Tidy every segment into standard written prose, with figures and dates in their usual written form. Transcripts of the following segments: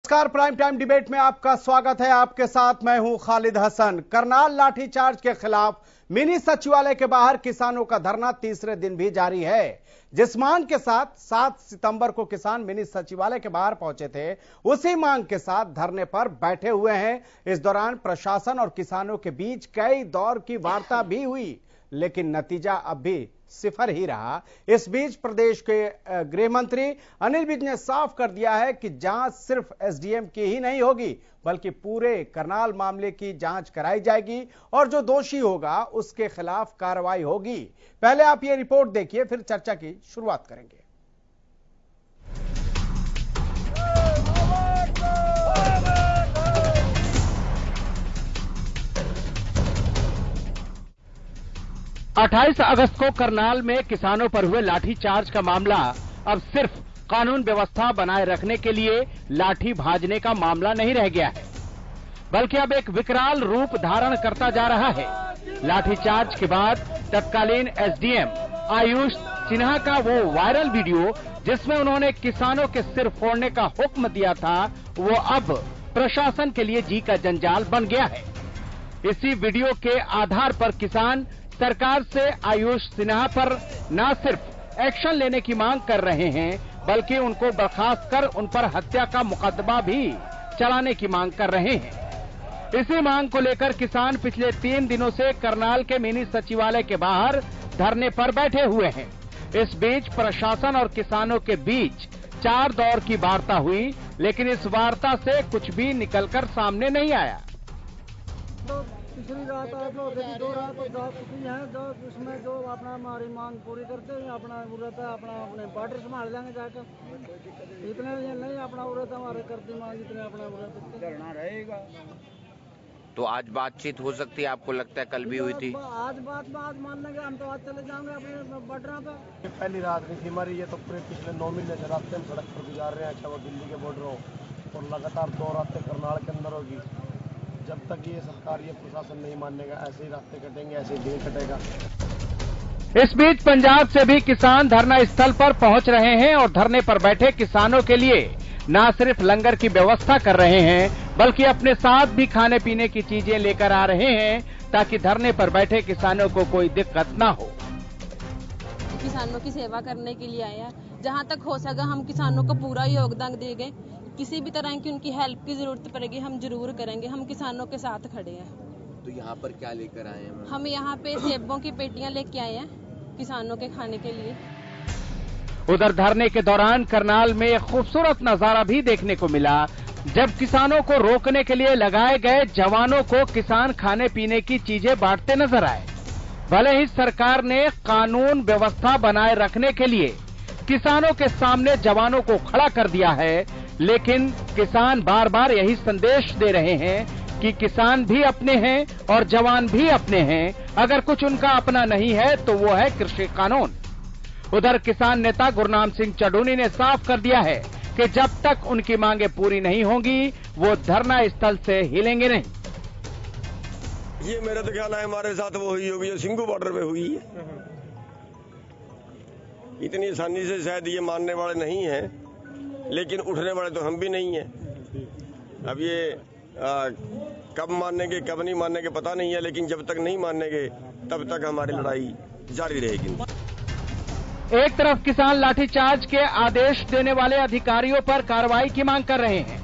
नमस्कार, prime time debate में आपका स्वागत है। आपके साथ मैं हूं खालिद हसन। करनाल लाठीचार्ज के खिलाफ मिनी सचिवालय के बाहर किसानों का धरना तीसरे दिन भी जारी है। जिस मांग के साथ 7 सितंबर को किसान मिनी सचिवालय के बाहर पहुंचे थे, उसी मांग के साथ धरने पर बैठे हुए हैं। इस दौरान प्रशासन और किसानों के बीच कई दौर की वार्ता भी हुई, लेकिन नतीजा अब भी सिफर ही रहा। इस बीच प्रदेश के गृह मंत्री अनिल विज ने साफ कर दिया है कि जांच सिर्फ एसडीएम की ही नहीं होगी, बल्कि पूरे करनाल मामले की जांच कराई जाएगी और जो दोषी होगा उसके खिलाफ कार्रवाई होगी। पहले आप ये रिपोर्ट देखिए, फिर चर्चा की शुरुआत करेंगे। 28 अगस्त को करनाल में किसानों पर हुए लाठीचार्ज का मामला अब सिर्फ कानून व्यवस्था बनाए रखने के लिए लाठी भाजने का मामला नहीं रह गया है, बल्कि अब एक विकराल रूप धारण करता जा रहा है। लाठीचार्ज के बाद तत्कालीन एसडीएम आयुष सिन्हा का वो वायरल वीडियो जिसमें उन्होंने किसानों के सिर फोड़ने का हुक्म दिया था, वो अब प्रशासन के लिए जी का जंजाल बन गया है। इसी वीडियो के आधार पर किसान सरकार से आयुष सिन्हा पर न सिर्फ एक्शन लेने की मांग कर रहे हैं, बल्कि उनको बर्खास्त कर उन पर हत्या का मुकदमा भी चलाने की मांग कर रहे हैं। इसी मांग को लेकर किसान पिछले 3 दिनों से करनाल के मिनी सचिवालय के बाहर धरने पर बैठे हुए हैं। इस बीच प्रशासन और किसानों के बीच 4 दौर की वार्ता हुई, लेकिन इस वार्ता से कुछ भी निकलकर सामने नहीं आया। पिछली रात आप लोग 2 रात है जो उसमें जो अपना हमारी मांग पूरी करते हैं, अपना उड़ता है, अपने बॉर्डर संभाल लेंगे जाकर। इतने नहीं अपना उड़ता हमारे करती मांग, इतने अपना उड़ता रहेगा। तो आज बातचीत हो सकती है, आपको लगता है? कल भी हुई थी। आज मान लेंगे हम, तो आज चले जाएंगे अपने बॉर्डर पे। पहली रात नहीं थी हमारी, ये तो पूरे पिछले 9 महीने से रास्ते हम सड़क पर गुजार रहे हैं, अच्छा वो दिल्ली के बॉर्डरों और लगातार 2 रास्ते करनाल के अंदर होगी। जब तक ये सरकार ये प्रशासन नहीं मानेगा, ऐसे ही रास्ते कटेंगे, ऐसे ही दिन कटेगा। इस बीच पंजाब से भी किसान धरना स्थल पर पहुंच रहे हैं और धरने पर बैठे किसानों के लिए न सिर्फ लंगर की व्यवस्था कर रहे हैं, बल्कि अपने साथ भी खाने पीने की चीजें लेकर आ रहे हैं, ताकि धरने पर बैठे किसानों को कोई दिक्कत न हो। किसानों की सेवा करने के लिए आए हैं, जहां तक हो सका हम किसानों को पूरा योगदान देंगे। किसी भी तरह की उनकी हेल्प की जरूरत पड़ेगी, हम जरूर करेंगे। हम किसानों के साथ खड़े हैं। तो यहाँ पर क्या लेकर आए हैं? हम यहाँ पे सेबों की पेटियां लेके आए हैं किसानों के खाने के लिए। उधर धरने के दौरान करनाल में एक खूबसूरत नजारा भी देखने को मिला, जब किसानों को रोकने के लिए लगाए गए जवानों को किसान खाने पीने की चीजें बांटते नजर आए। भले ही सरकार ने कानून व्यवस्था बनाए रखने के लिए किसानों के सामने जवानों को खड़ा कर दिया है, लेकिन किसान बार बार यही संदेश दे रहे हैं कि किसान भी अपने हैं और जवान भी अपने हैं। अगर कुछ उनका अपना नहीं है तो वो है कृषि कानून। उधर किसान नेता गुरनाम सिंह चडूनी ने साफ कर दिया है कि जब तक उनकी मांगे पूरी नहीं होंगी, वो धरना स्थल से हिलेंगे नहीं। ये मेरा तो ख्याल है हमारे साथ वो हुई होगी जो सिंघू बॉर्डर पे हुई है। इतनी आसानी से शायद ये मानने वाले नहीं हैं, लेकिन उठने वाले तो हम भी नहीं हैं। अब ये कब मानेंगे कब नहीं मानेंगे पता नहीं है, लेकिन जब तक नहीं मानेंगे तब तक हमारी लड़ाई जारी रहेगी। एक तरफ किसान लाठीचार्ज के आदेश देने वाले अधिकारियों पर कार्रवाई की मांग कर रहे हैं।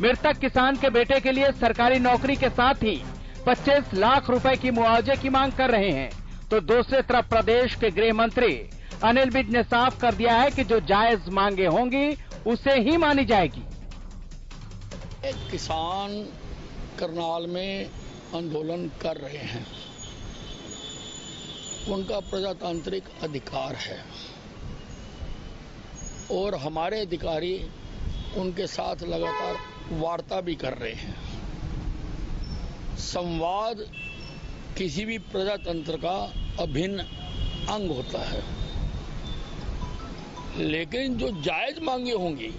मृतक किसान के बेटे के लिए सरकारी नौकरी के साथ ही 25 लाख रुपए की मुआवजे की मांग कर रहे हैं, तो दूसरी तरफ प्रदेश के गृह मंत्री अनिल विज ने साफ कर दिया है कि जो जायज मांगे होंगी उसे ही मानी जाएगी। किसान करनाल में आंदोलन कर रहे हैं, उनका प्रजातांत्रिक अधिकार है और हमारे अधिकारी उनके साथ लगातार वार्ता भी कर रहे हैं। संवाद किसी भी प्रजातंत्र का अभिन्न अंग होता है, लेकिन जो जायज मांगे होंगी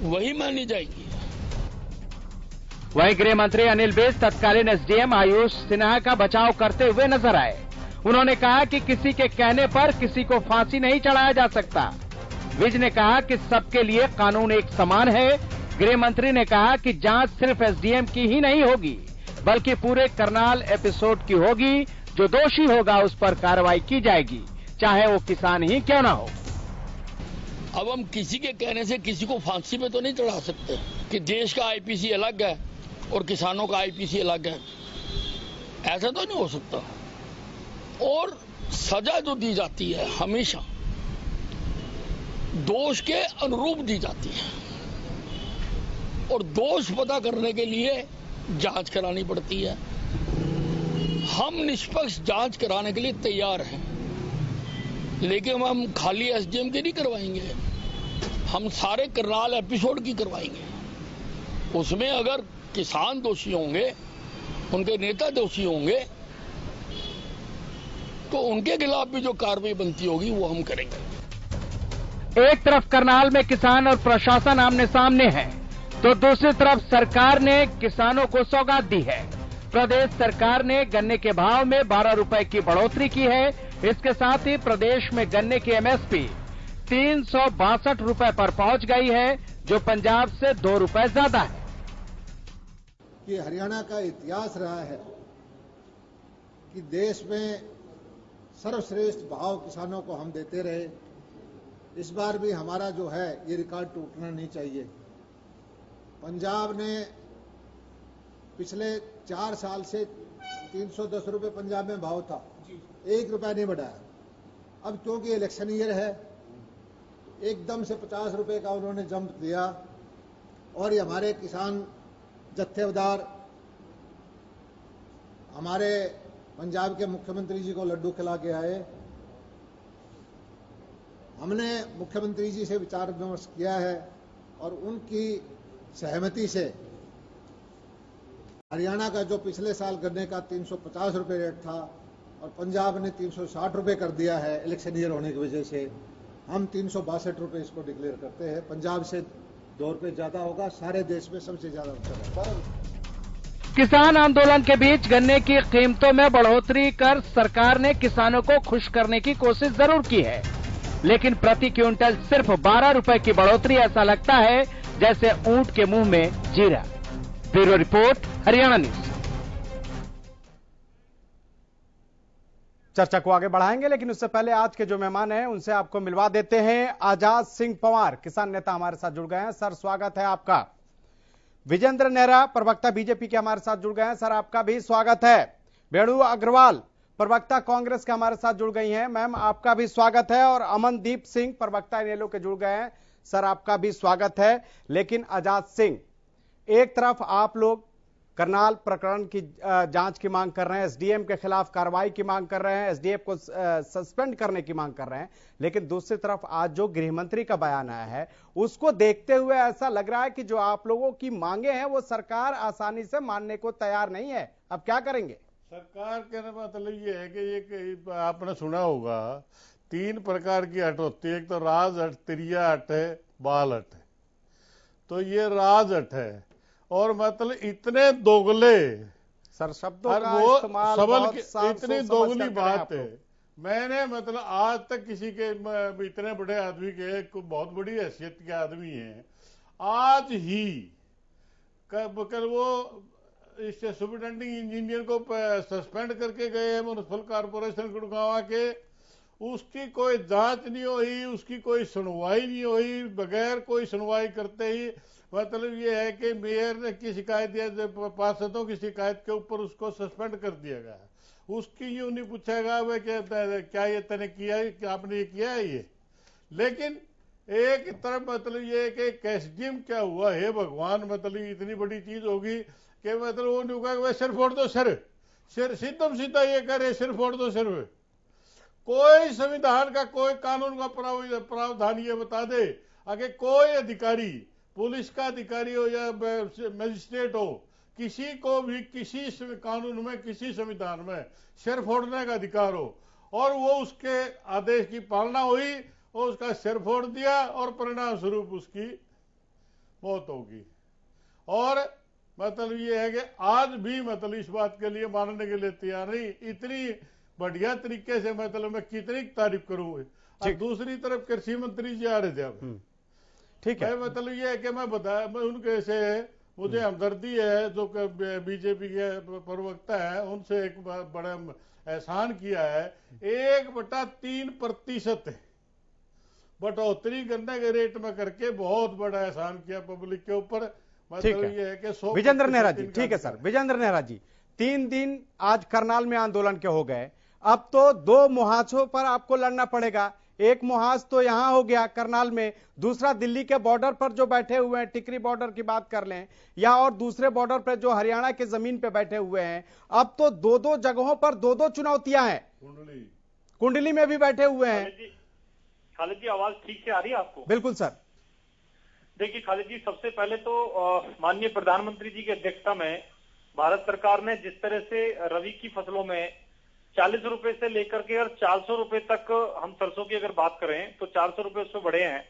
वही मानी जाएगी। वहीं गृह मंत्री अनिल विज तत्कालीन एसडीएम आयुष सिन्हा का बचाव करते हुए नजर आए। उन्होंने कहा कि किसी के कहने पर किसी को फांसी नहीं चढ़ाया जा सकता। विज ने कहा कि सबके लिए कानून एक समान है गृह मंत्री ने कहा कि जांच सिर्फ एसडीएम की ही नहीं होगी, बल्कि पूरे करनाल एपिसोड की होगी। जो दोषी होगा उस पर कार्रवाई की जाएगी, चाहे वो किसान ही क्यों ना हो। अब हम किसी के कहने से किसी को फांसी पे तो नहीं चढ़ा सकते कि देश का आईपीसी अलग है और किसानों का आईपीसी अलग है, ऐसा तो नहीं हो सकता। और सजा जो दी जाती है हमेशा दोष के अनुरूप दी जाती है, और दोष पता करने के लिए जांच करानी पड़ती है। हम निष्पक्ष जांच कराने के लिए तैयार हैं, लेकिन हम खाली एसडीएम की नहीं करवाएंगे, हम सारे करनाल एपिसोड की करवाएंगे। उसमें अगर किसान दोषी होंगे, उनके नेता दोषी होंगे, तो उनके खिलाफ भी जो कार्रवाई बनती होगी वो हम करेंगे। एक तरफ करनाल में किसान और प्रशासन आमने सामने है, तो दूसरी तरफ सरकार ने किसानों को सौगात दी है। प्रदेश सरकार ने गन्ने के भाव में 12 रुपए की बढ़ोतरी की है। इसके साथ ही प्रदेश में गन्ने की एमएसपी 362 रुपए पर पहुंच गई है, जो पंजाब से 2 रुपए ज्यादा है। ये हरियाणा का इतिहास रहा है कि देश में सर्वश्रेष्ठ भाव किसानों को हम देते रहे। इस बार भी हमारा जो है ये रिकॉर्ड टूटना नहीं चाहिए। पंजाब ने पिछले 4 साल से 310 रुपए पंजाब में भाव था, 1 रुपया नहीं बढ़ाया। अब क्योंकि इलेक्शन ईयर है, एकदम से 50 रुपए का उन्होंने जंप दिया, और ये हमारे किसान जत्थेदार हमारे पंजाब के मुख्यमंत्री जी को लड्डू खिला के आए। हमने मुख्यमंत्री जी से विचार विमर्श किया है और उनकी सहमति से हरियाणा का जो पिछले साल गन्ने का 350 रुपए रेट था और पंजाब ने 360 रुपए कर दिया है इलेक्शन ईयर होने की वजह से, हम 362 रुपए इसको डिक्लेयर करते हैं। पंजाब से 2 रुपए ज्यादा होगा, सारे देश में सबसे ज्यादा होगा। किसान आंदोलन के बीच गन्ने की कीमतों में बढ़ोतरी कर सरकार ने किसानों को खुश करने की कोशिश जरूर की है, लेकिन प्रति क्विंटल सिर्फ 12 रुपए की बढ़ोतरी, ऐसा लगता है जैसे ऊंट के मुंह में जीरा। Bureau report, Haryana news. चर्चा को आगे बढ़ाएंगे, लेकिन उससे पहले आज के जो मेहमान हैं उनसे आपको मिलवा देते हैं। आजाद सिंह पंवार, किसान नेता, हमारे साथ जुड़ गए हैं। सर, स्वागत है आपका। विजेंद्र नेहरा, प्रवक्ता बीजेपी के, हमारे साथ जुड़ गए हैं। सर, आपका भी स्वागत है। वेणु अग्रवाल, प्रवक्ता कांग्रेस के, हमारे साथ जुड़ गई हैं। मैम, आपका भी स्वागत है। और अमनदीप सिंह, प्रवक्ता इनेलो के, जुड़ गए हैं। सर, आपका भी स्वागत है। लेकिन आजाद सिंह, एक तरफ आप लोग करनाल प्रकरण की जांच की मांग कर रहे हैं, एसडीएम के खिलाफ कार्रवाई की मांग कर रहे हैं, एसडीएम को सस्पेंड करने की मांग कर रहे हैं, लेकिन दूसरी तरफ आज जो गृह मंत्री का बयान आया है उसको देखते हुए ऐसा लग रहा है कि जो आप लोगों की मांगे हैं वो सरकार आसानी से मानने को तैयार नहीं है। अब क्या करेंगे? सरकार कहने का मतलब ये है कि ये आपने सुना होगा 3 प्रकार की हट होती है। एक तो राज हट, तिरिया हट है, बाल हट है। तो ये राज हट है, और मतलब इतने दोगले सर शब्दों का इस्तेमाल बहुत साफ इतनी दोगली बात है। मैंने मतलब आज तक किसी के इतने बड़े आदमी के, बहुत बड़ी हैसियत के आदमी हैं, आज ही कल वो इस सुपरिटेंडिंग इंजीनियर को सस्पेंड करके गए म्युनिसिपल कॉर्पोरेशन गुड़गांव के। उसकी कोई जांच नहीं हुई, उसकी कोई सुनवाई नहीं हुई। बगैर कोई सुनवाई करते ही मतलब ये है कि मेयर ने की शिकायत या पार्षदों की शिकायत के ऊपर उसको सस्पेंड कर दिया गया। उसकी यूं नहीं पूछेगा वे क्या ये तने किया है, क्या आपने ये किया है ये। लेकिन एक तरफ मतलब ये कि एसडीएम क्या हुआ है भगवान, मतलब इतनी बड़ी चीज होगी कि मतलब वो नहीं कहा सिर फोड़ दो, सिर सीधम सीधा ये करे सिर फोड़ दो सिर। कोई संविधान का, कोई कानून का प्रावधान ये बता दे आगे कोई अधिकारी, पुलिस का अधिकारी हो या मजिस्ट्रेट हो, किसी को भी किसी कानून में, किसी संविधान में सिर फोड़ने का अधिकार हो, और वो उसके आदेश की पालना हुई और उसका सिर फोड़ दिया और परिणाम स्वरूप उसकी मौत होगी। और मतलब ये है कि आज भी मतलब इस बात के लिए मानने के लिए तैयार नहीं। इतनी बढ़िया तरीके से मतलब मैं कितनी तारीफ करूं। और दूसरी तरफ कृषि मंत्री जी आ रहे थे अब, ठीक है, मतलब ये है कि मैं उनके से मुझे हमदर्दी है, जो बीजेपी के प्रवक्ता है उनसे एक बड़ा एहसान किया है। 1/3% बढ़ोतरी गन्ने के रेट में करके बहुत बड़ा एहसान किया पब्लिक के ऊपर। मतलब ये है कि 100 विजेंद्र नेहरा जी, ठीक है सर, विजेंद्र नेहरा जी, 3 दिन आज करनाल में आंदोलन के हो गए, अब तो 2 मुहासों पर आपको लड़ना पड़ेगा। एक मुहाज तो यहां हो गया करनाल में, दूसरा दिल्ली के बॉर्डर पर जो बैठे हुए हैं, टिकरी बॉर्डर की बात कर लें, या और दूसरे बॉर्डर पर जो हरियाणा की जमीन पे बैठे हुए हैं। अब तो 2-2 जगहों पर 2-2 चुनौतियां हैं। कुंडली में भी बैठे हुए हैं। खालिद जी, आवाज ठीक से आ रही है आपको? बिल्कुल सर। देखिए खालिद जी, सबसे पहले तो माननीय प्रधानमंत्री जी की अध्यक्षता में भारत सरकार ने जिस तरह से रबी की फसलों में 40 रुपए से लेकर के अगर 400 रुपए तक, हम सरसों की अगर बात करें तो 400 रुपए उससे बढ़े हैं,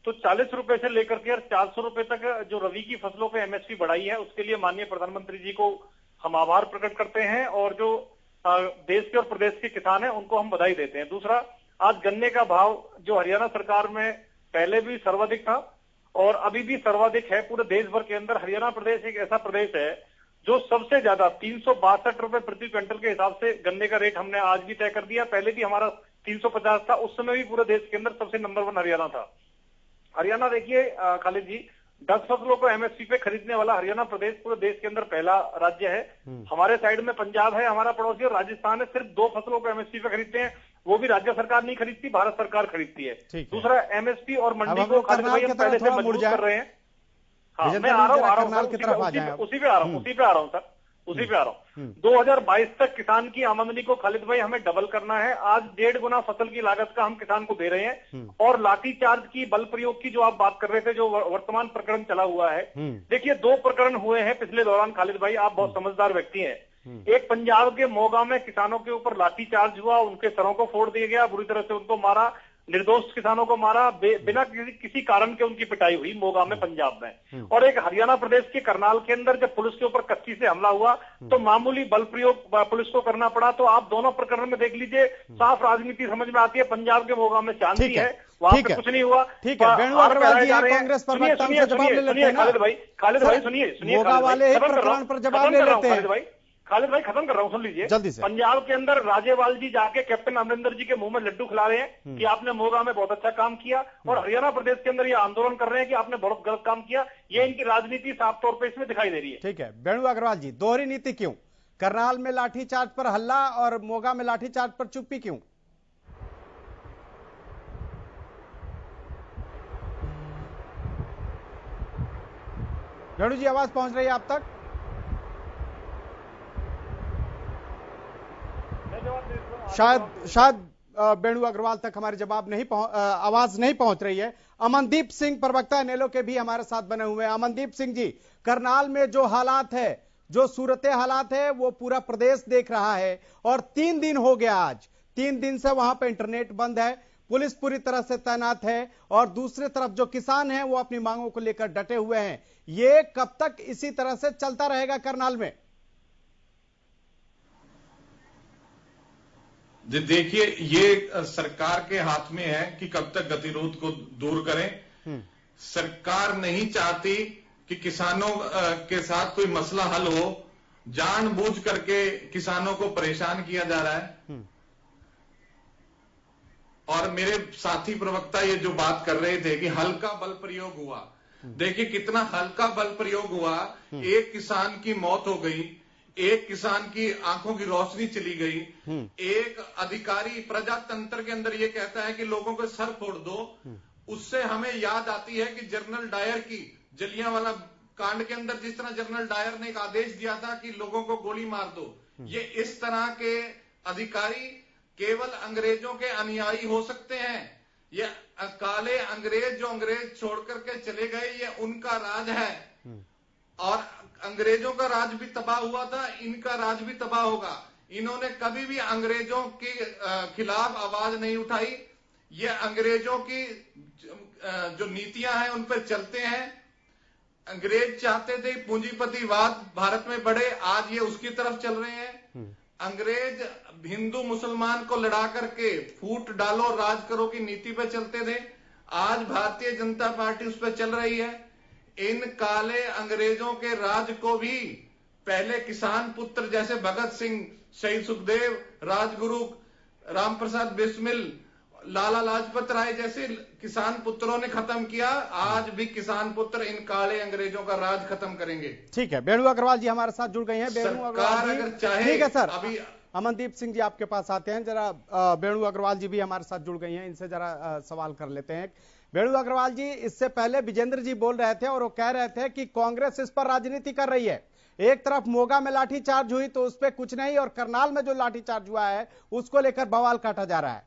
तो 40 रुपए से लेकर के 400 रुपए तक जो रबी की फसलों पे एमएसपी बढ़ाई है, उसके लिए माननीय प्रधानमंत्री जी को हम आभार प्रकट करते हैं और जो देश के और प्रदेश के किसान हैं उनको हम बधाई देते हैं। दूसरा, आज गन्ने का भाव जो हरियाणा सरकार में पहले भी सर्वाधिक था और अभी भी सर्वाधिक है पूरे देश भर के अंदर। हरियाणा प्रदेश एक ऐसा प्रदेश है जो सबसे ज्यादा 362 रुपए प्रति क्विंटल के हिसाब से गन्ने का रेट हमने आज भी तय कर दिया। पहले भी हमारा 350 था, उस समय भी पूरे देश के अंदर सबसे नंबर 1 हरियाणा था। हरियाणा देखिए खालिद जी, 10 फसलों को एमएसपी पे खरीदने वाला हरियाणा प्रदेश पूरे देश के अंदर पहला राज्य है। हमारे साइड में पंजाब है हमारा पड़ोसी, और राजस्थान है, सिर्फ 2 फसलों को एमएसपी पे खरीदते हैं, वो भी राज्य सरकार नहीं खरीदती, भारत सरकार खरीदती है। दूसरा, एमएसपी और मंडी को खालिद भाई हम पहले से मजबूत कर रहे हैं। हाँ, मैं आ रहा हूँ उसी पे आ रहा हूँ सर, उसी पे आ रहा हूँ। 2022 तक किसान की आमदनी को खालिद भाई हमें डबल करना है। आज 1.5 गुना फसल की लागत का हम किसान को दे रहे हैं। और लाठीचार्ज की, बल प्रयोग की जो आप बात कर रहे थे, जो वर्तमान प्रकरण चला हुआ है, देखिए 2 प्रकरण हुए हैं पिछले दौरान खालिद भाई, आप बहुत समझदार व्यक्ति हैं। एक पंजाब के मोगा में किसानों के ऊपर लाठीचार्ज हुआ, उनके सरों को फोड़ दिया गया, बुरी तरह से उनको मारा, निर्दोष किसानों को मारा, बिना किसी कारण के उनकी पिटाई हुई मोगा में, पंजाब में। और एक हरियाणा प्रदेश के करनाल के अंदर जब पुलिस के ऊपर कच्ची से हमला हुआ तो मामूली बल प्रयोग पुलिस को करना पड़ा। तो आप दोनों प्रकरण में देख लीजिए, साफ राजनीति समझ में आती है। पंजाब के मोगा में शांति है, वहां पे कुछ नहीं हुआ। ठीक है, वेणु अग्रवाल जी, कांग्रेस पर जवाब ले लेते हैं। खालिद भाई सुनिए, मोगा वाले प्रकरण पर जवाब ले लेते हैं। खालिद भाई खत्म कर रहा हूं, सुन लीजिए। जल्दी से। पंजाब के अंदर राजेवाल जी जाके कैप्टन अमरिंदर जी के मुंह में लड्डू खिला रहे हैं कि आपने मोगा में बहुत अच्छा काम किया, और हरियाणा प्रदेश के अंदर ये आंदोलन कर रहे हैं कि आपने बहुत गलत काम किया। ये इनकी राजनीति साफ तौर पर इसमें दिखाई दे रही है। ठीक है, वेणु अग्रवाल जी, दोहरी नीति क्यों? करनाल में लाठीचार्ज पर हल्ला और मोगा में लाठीचार्ज पर चुप्पी क्यों? वेणु जी, आवाज पहुंच रही है आप तक? शायद वेणु अग्रवाल तक हमारी आवाज नहीं पहुंच रही है। अमनदीप सिंह, प्रवक्ता इनेलो के भी हमारे साथ बने हुए हैं। अमनदीप सिंह जी, करनाल में जो हालात है, जो सूरत हालात है, वो पूरा प्रदेश देख रहा है, और 3 दिन हो गया आज, 3 दिन से वहां पे इंटरनेट बंद है, पुलिस पूरी तरह से तैनात है, और दूसरी तरफ जो किसान हैं वो अपनी मांगों को लेकर डटे हुए हैं। ये कब तक इसी तरह से चलता रहेगा करनाल में? देखिए, ये सरकार के हाथ में है कि कब तक गतिरोध को दूर करें। सरकार नहीं चाहती कि किसानों के साथ कोई मसला हल हो, जानबूझ करके किसानों को परेशान किया जा रहा है। और मेरे साथी प्रवक्ता ये जो बात कर रहे थे कि हल्का बल प्रयोग हुआ, देखिए कितना हल्का बल प्रयोग हुआ। एक किसान की मौत हो गई, एक किसान की आंखों की रोशनी चली गई, एक अधिकारी प्रजातंत्र के अंदर ये कहता है कि लोगों को सर फोड़ दो। उससे हमें याद आती है कि जनरल डायर की जलियांवाला कांड के अंदर जिस तरह जनरल डायर ने एक आदेश दिया था कि लोगों को गोली मार दो, ये इस तरह के अधिकारी केवल अंग्रेजों के अनुयायी हो सकते हैं। ये काले अंग्रेज जो अंग्रेज छोड़ करके चले गए, ये उनका राज है, और अंग्रेजों का राज भी तबाह हुआ था, इनका राज भी तबाह होगा। इन्होंने कभी भी अंग्रेजों के खिलाफ आवाज नहीं उठाई। ये अंग्रेजों की जो नीतियां हैं उन पर चलते हैं। अंग्रेज चाहते थे पूंजीपतिवाद भारत में बढ़े, आज ये उसकी तरफ चल रहे हैं। अंग्रेज हिंदू मुसलमान को लड़ा करके फूट डालो राज करो की नीति पे चलते थे, आज भारतीय जनता पार्टी उस पर चल रही है। इन काले अंग्रेजों के राज को भी पहले किसान पुत्र जैसे भगत सिंह, शहीद सुखदेव, राजगुरु रामप्रसाद बिस्मिल, लाला लाजपत राय जैसे किसान पुत्रों ने खत्म किया। आज भी किसान पुत्र इन काले अंग्रेजों का राज खत्म करेंगे। ठीक है, वेणु अग्रवाल जी हमारे साथ जुड़ गए हैं। वेणु अग्रवाल जी, अगर चाहे, ठीक है सर, अभी अमनदीप सिंह जी आपके पास आते हैं। जरा वेणु अग्रवाल जी भी हमारे साथ जुड़ गई हैं, इनसे जरा सवाल कर लेते हैं। वेणु अग्रवाल जी, इससे पहले विजेंद्र जी बोल रहे थे और वो कह रहे थे कि कांग्रेस इस पर राजनीति कर रही है। एक तरफ मोगा में लाठीचार्ज हुई तो उस पर कुछ नहीं, और करनाल में जो लाठीचार्ज हुआ है उसको लेकर बवाल काटा जा रहा है।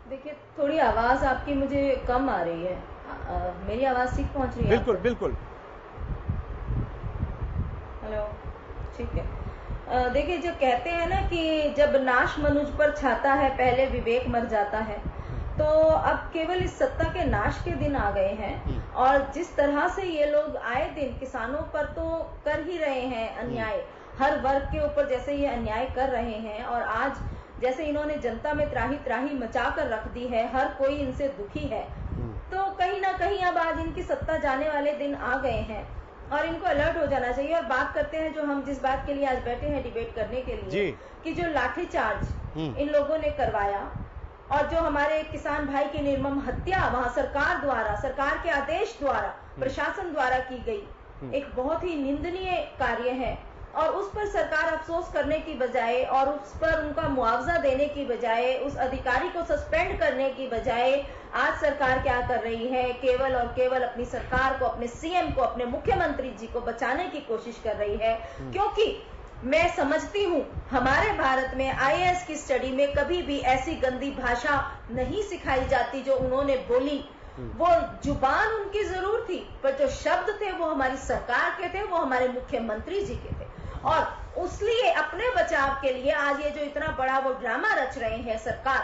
देखिए, थोड़ी आवाज आपकी मुझे कम आ रही है। मेरी आवाज ठीक पहुंच रही है? बिल्कुल बिल्कुल। हेलो, ठीक है। देखिए, जो कहते हैं ना कि जब नाश मनुज पर छाता है पहले विवेक मर जाता है, तो अब केवल इस सत्ता के नाश के दिन आ गए हैं। और जिस तरह से ये लोग आए दिन किसानों पर तो कर ही रहे हैं अन्याय, हर वर्ग के ऊपर जैसे ये अन्याय कर रहे हैं, और आज जैसे इन्होंने जनता में त्राही त्राही मचा कर रख दी है, हर कोई इनसे दुखी है, तो कहीं ना कहीं अब आज इनकी सत्ता जाने वाले दिन आ गए हैं और इनको अलर्ट हो जाना चाहिए। और बात करते हैं जो हम जिस बात के लिए आज बैठे हैं डिबेट करने के लिए, कि जो लाठीचार्ज इन लोगों ने करवाया और जो हमारे किसान भाई की निर्मम हत्या वहां सरकार द्वारा, सरकार के आदेश द्वारा, प्रशासन द्वारा की गई, एक बहुत ही निंदनीय कार्य है। और उस पर सरकार अफसोस करने की बजाय और उस पर उनका मुआवजा देने की बजाय, उस अधिकारी को सस्पेंड करने की बजाय, आज सरकार क्या कर रही है, केवल और केवल अपनी सरकार को, अपने सीएम को, अपने मुख्यमंत्री जी को बचाने की कोशिश कर रही है। क्योंकि मैं समझती हूँ हमारे भारत में आईएएस की स्टडी में कभी भी ऐसी गंदी भाषा नहीं सिखाई जाती जो उन्होंने बोली। वो जुबान उनकी जरूर थी, पर जो शब्द थे वो हमारी सरकार के थे, वो हमारे मुख्यमंत्री जी के थे। और उसलिए अपने बचाव के लिए आज ये जो इतना बड़ा वो ड्रामा रच रहे हैं सरकार,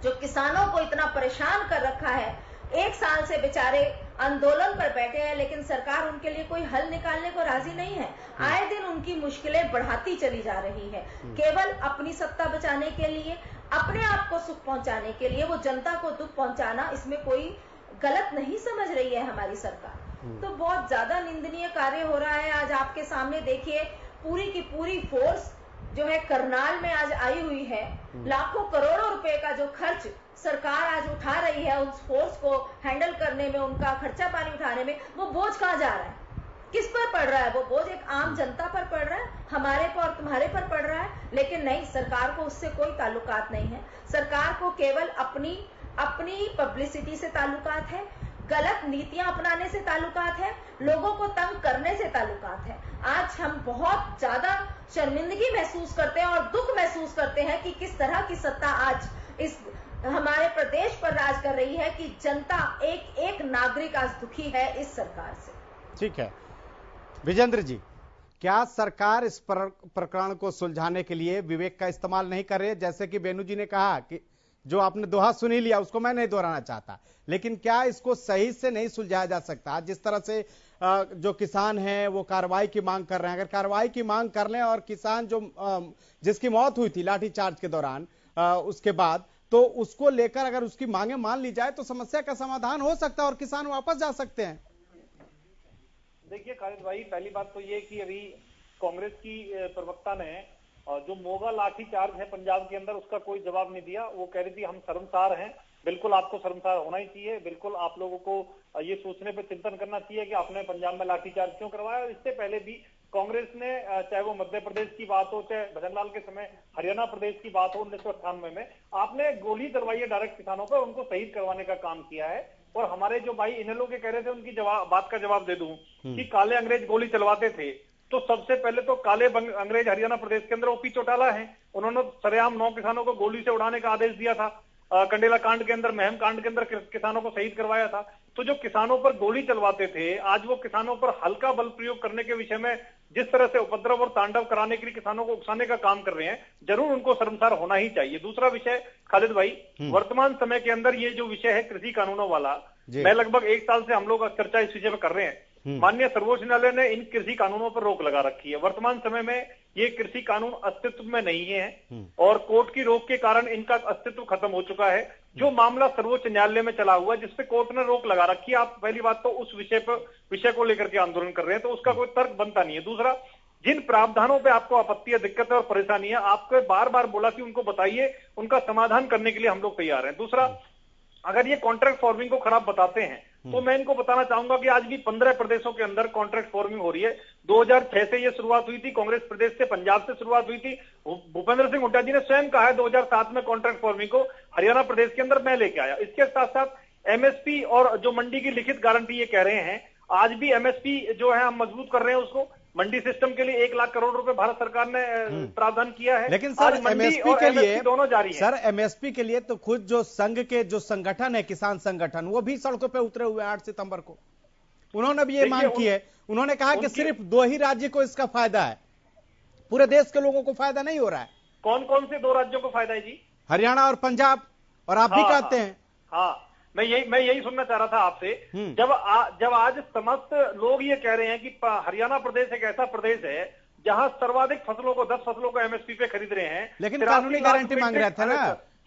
जो किसानों को इतना परेशान कर रखा है, 1 साल से बेचारे आंदोलन पर बैठे हैं, लेकिन सरकार उनके लिए कोई हल निकालने को राजी नहीं है। आए दिन उनकी मुश्किलें बढ़ाती चली जा रही है, केवल अपनी सत्ता बचाने के लिए, अपने आप को सुख पहुंचाने के लिए, वो जनता को दुख पहुंचाना, इसमें कोई गलत नहीं समझ रही है हमारी सरकार। तो बहुत ज्यादा निंदनीय कार्य हो रहा है। आज आपके सामने देखिए, पूरी की पूरी फोर्स जो है करनाल में आज आई हुई है। लाखों करोड़ों रुपए का जो खर्च सरकार आज उठा रही है, उस फोर्स को हैंडल करने में, उनका खर्चा पानी उठाने में, वो बोझ कहाँ जा रहा है, किस पर पड़ रहा है? वो बोझ एक आम जनता पर पड़ रहा है, हमारे पर और तुम्हारे पर पड़ रहा है। लेकिन नहीं, सरकार को उससे कोई ताल्लुकात नहीं है। सरकार को केवल अपनी पब्लिसिटी से ताल्लुकात है, गलत नीतियां अपनाने से ताल्लुकात है, लोगों को तंग करने से ताल्लुकात है। आज हम बहुत ज्यादा शर्मिंदगी महसूस करते हैं और दुख महसूस करते हैं कि किस तरह की सत्ता आज इस हमारे प्रदेश पर राज कर रही है, कि जनता, एक एक नागरिक आज दुखी है इस सरकार से। ठीक है विजेंद्र जी, क्या सरकार इस प्रकरण को सुलझाने के लिए विवेक का इस्तेमाल नहीं कर रही है? जैसे कि वेणु जी ने कहा कि जो आपने दोहा सुन ही लिया, उसको मैं नहीं दोहराना चाहता, लेकिन क्या इसको सही से नहीं सुलझाया जा सकता? जिस तरह से जो किसान हैं वो कार्रवाई की मांग कर रहे हैं, अगर कार्रवाई की मांग कर लें और किसान जो जिसकी मौत हुई थी लाठीचार्ज के दौरान, उसके बाद, तो उसको लेकर अगर उसकी मांगे मान ली जाए तो समस्या का समाधान हो सकता है और किसान वापस जा सकते हैं। देखिए खालिद भाई, पहली बात तो ये कि अभी कांग्रेस की प्रवक्ता ने जो मोगा लाठीचार्ज है पंजाब के अंदर, उसका कोई जवाब नहीं दिया। वो कह रही थी हम शर्मसार हैं। बिल्कुल आपको शर्मसार होना ही चाहिए। बिल्कुल आप लोगों को ये सोचने पे चिंतन करना चाहिए कि आपने पंजाब में लाठीचार्ज क्यों करवाया। इससे पहले भी कांग्रेस ने, चाहे वो मध्य प्रदेश की बात हो, चाहे भजनलाल के समय हरियाणा प्रदेश की बात हो 1998 में, आपने गोली चलवाई है डायरेक्ट किसानों पर, उनको शहीद करवाने का काम किया है। और हमारे जो भाई इनेलो के कह रहे थे, उनकी बात का जवाब दे दूं कि काले अंग्रेज गोली चलवाते थे, तो सबसे पहले तो काले अंग्रेज हरियाणा प्रदेश के अंदर ओपी चौटाला है। उन्होंने सरेआम 9 किसानों को गोली से उड़ाने का आदेश दिया था। कंडेला कांड के अंदर, महम कांड के अंदर किसानों को शहीद करवाया था। तो जो किसानों पर गोली चलवाते थे, आज वो किसानों पर हल्का बल प्रयोग करने के विषय में जिस तरह से उपद्रव और तांडव कराने के लिए किसानों को उकसाने का काम कर रहे हैं, जरूर उनको शर्मसार होना ही चाहिए। दूसरा विषय खालिद भाई, वर्तमान समय के अंदर ये जो विषय है कृषि कानूनों वाला, मैं लगभग 1 साल से हम लोग चर्चा इस विषय में कर रहे हैं। माननीय सर्वोच्च न्यायालय ने इन कृषि कानूनों पर रोक लगा रखी है। वर्तमान समय में ये कृषि कानून अस्तित्व में नहीं है और कोर्ट की रोक के कारण इनका अस्तित्व खत्म हो चुका है। जो मामला सर्वोच्च न्यायालय में चला हुआ है, जिसपे कोर्ट ने रोक लगा रखी है, आप पहली बात तो उस विषय को लेकर के आंदोलन कर रहे हैं, तो उसका कोई तर्क बनता नहीं है। दूसरा, जिन प्रावधानों पे आपको आपत्ति है, दिक्कत है और परेशानी है, आपको बार बार बोला कि उनको बताइए, उनका समाधान करने के लिए हम लोग तैयार हैं। दूसरा, अगर ये कॉन्ट्रैक्ट फार्मिंग को खराब बताते हैं तो मैं इनको बताना चाहूंगा कि आज भी 15 प्रदेशों के अंदर कॉन्ट्रैक्ट फार्मिंग हो रही है। 2006 से ये शुरुआत हुई थी, कांग्रेस प्रदेश से, पंजाब से शुरुआत हुई थी। भूपेंद्र सिंह हुड्डा जी ने स्वयं कहा है 2007 में कॉन्ट्रैक्ट फार्मिंग को हरियाणा प्रदेश के अंदर मैं लेके आया। इसके साथ साथ एमएसपी और जो मंडी की लिखित गारंटी ये कह रहे हैं, आज भी एमएसपी जो है हम मजबूत कर रहे हैं उसको। मंडी सिस्टम के लिए 1 लाख करोड़ रुपए भारत सरकार ने प्रावधान किया है। लेकिन सर एमएसपी के लिए दोनों जारी है। सर एमएसपी के लिए तो खुद जो संघ के जो संगठन है, किसान संगठन, वो भी सड़कों पे उतरे हुए 8 सितंबर को। उन्होंने भी ये मांग की है। उन्होंने कहा कि सिर्फ 2 ही राज्य को इसका फायदा है, पूरे देश के लोगों को फायदा नहीं हो रहा है। कौन कौन से 2 राज्यों को फायदा है जी? हरियाणा और पंजाब, और आप भी कहते हैं। हाँ, मैं यही सुनना चाह रहा था आपसे। जब आज समस्त लोग ये कह रहे हैं कि हरियाणा प्रदेश एक ऐसा प्रदेश है जहां सर्वाधिक फसलों को 10 फसलों को एमएसपी पे खरीद रहे हैं, लेकिन कानूनी गारंटी मांग रहे थे ना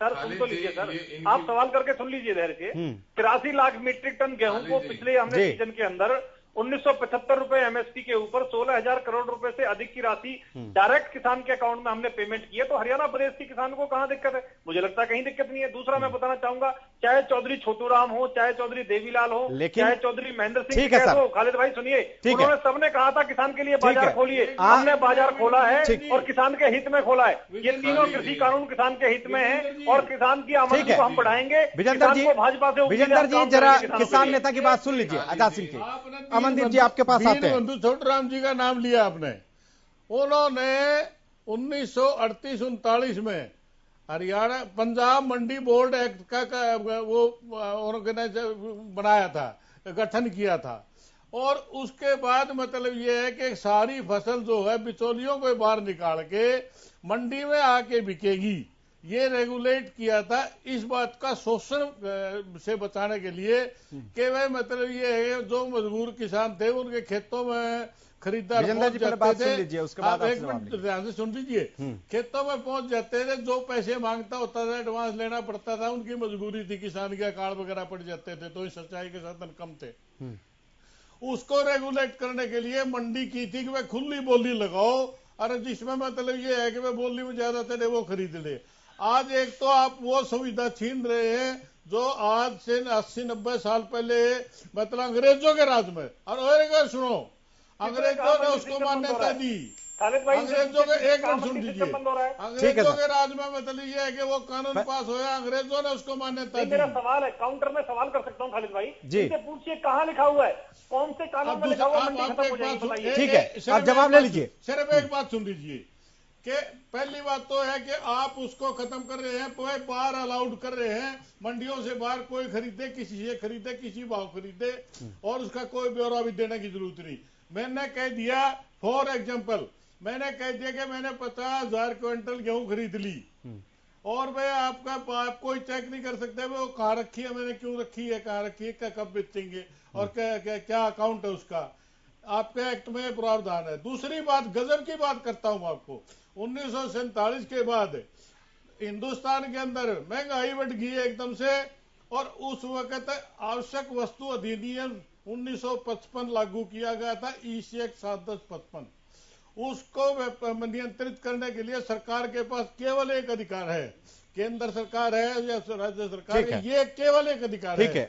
सर। सुन तो लीजिए सर, आप सवाल करके सुन लीजिए धैर्य से। 83 लाख मीट्रिक टन गेहूं को पिछले हमने सीजन के अंदर 1975 रुपए एमएसपी के ऊपर 16,000 करोड़ रुपए से अधिक की राशि डायरेक्ट किसान के अकाउंट में हमने पेमेंट की है। तो हरियाणा प्रदेश के किसान को कहां दिक्कत है? मुझे लगता है कहीं दिक्कत नहीं है। दूसरा, मैं बताना चाहूंगा, चाहे चौधरी छोटू राम हो, चाहे चौधरी देवीलाल हो, चाहे चौधरी महेंद्र सिंह हो, खालिद भाई सुनिए, उन्होंने सबने कहा था किसान के लिए बाजार खोलिए। हमने बाजार खोला है और किसान के हित में खोला है। ये तीनों कृषि कानून किसान के हित में है और किसान की आमदनी को हम बढ़ाएंगे। विजेंद्र जी जरा किसान नेता की बात सुन लीजिए, आजाद सिंह की। अमनदीप जी आपके पास आते हैं। बंधु छोटू राम जी का नाम लिया आपने। उन्होंने 1938-39 में हरियाणा पंजाब मंडी बोर्ड एक्ट का वो उन्होंने बनाया था, गठन किया था। और उसके बाद मतलब ये है कि सारी फसल जो है बिचौलियों को बाहर निकाल के मंडी में आके बिकेगी, ये रेगुलेट किया था। इस बात का शोषण से बचाने के लिए कि भाई मतलब ये है जो मजबूर किसान थे उनके खेतों में खरीदार पहुंच जाते थे। उसके बाद आप एक मिनट ध्यान से सुन लीजिए। खेतों में पहुंच जाते थे, जो पैसे मांगता होता था एडवांस लेना पड़ता था, उनकी मजबूरी थी, किसान के अकाल वगैरह पड़ जाते थे तो सच्चाई के साधन कम थे। उसको रेगुलेट करने के लिए मंडी की थी कि भाई खुली बोली लगाओ, अरे जिसमें मतलब ये है कि भाई बोली में ज्यादा थे वो खरीद ले। आज एक तो आप वो सुविधा छीन रहे हैं जो आज से 80-90 साल पहले मतलब अंग्रेजों के राज में, और सुनो, अंग्रेजों ने उसको मान्यता दी। अंग्रेजों के एक मिनट सुन लीजिए, अंग्रेजों के राज में मतलब ये है कि वो कानून पास होया, अंग्रेजों ने उसको मान्यता दी। मेरा सवाल है, काउंटर में सवाल कर सकता हूँ खालिद भाई जी, पूछिए कहाँ लिखा हुआ है, कौन से कानून में लिखा हुआ है? ठीक है, आप जवाब ले लीजिए। सिर्फ एक बात सुन लीजिए कि पहली बात तो है कि आप उसको खत्म कर रहे हैं, कोई बाहर अलाउड कर रहे हैं, मंडियों से बाहर कोई खरीदे, किसी से खरीदे, किसी भाव खरीदे, और उसका कोई ब्यौरा भी देने की जरूरत नहीं। मैंने कह दिया, फॉर एग्जाम्पल मैंने कह दिया कि मैंने 50,000 क्विंटल गेहूं खरीद ली और भाई आप कोई चेक नहीं कर सकते वो कहाँ रखी है, मैंने क्यों रखी है, कहाँ रखी है, कब बेचेंगे और क्या अकाउंट है उसका, आपके एक्ट में प्रावधान है। दूसरी बात, गजब की बात करता हूं आपको, 1947 के बाद हिंदुस्तान के अंदर महंगाई बढ़ गई एकदम से, और उस वक्त आवश्यक वस्तु अधिनियम 1955 लागू किया गया था, ईसी एक्ट 71055। उसको नियंत्रित करने के लिए सरकार के पास केवल एक अधिकार है, केंद्र सरकार है या राज्य सरकार है, ये केवल एक अधिकार है। ठीक है,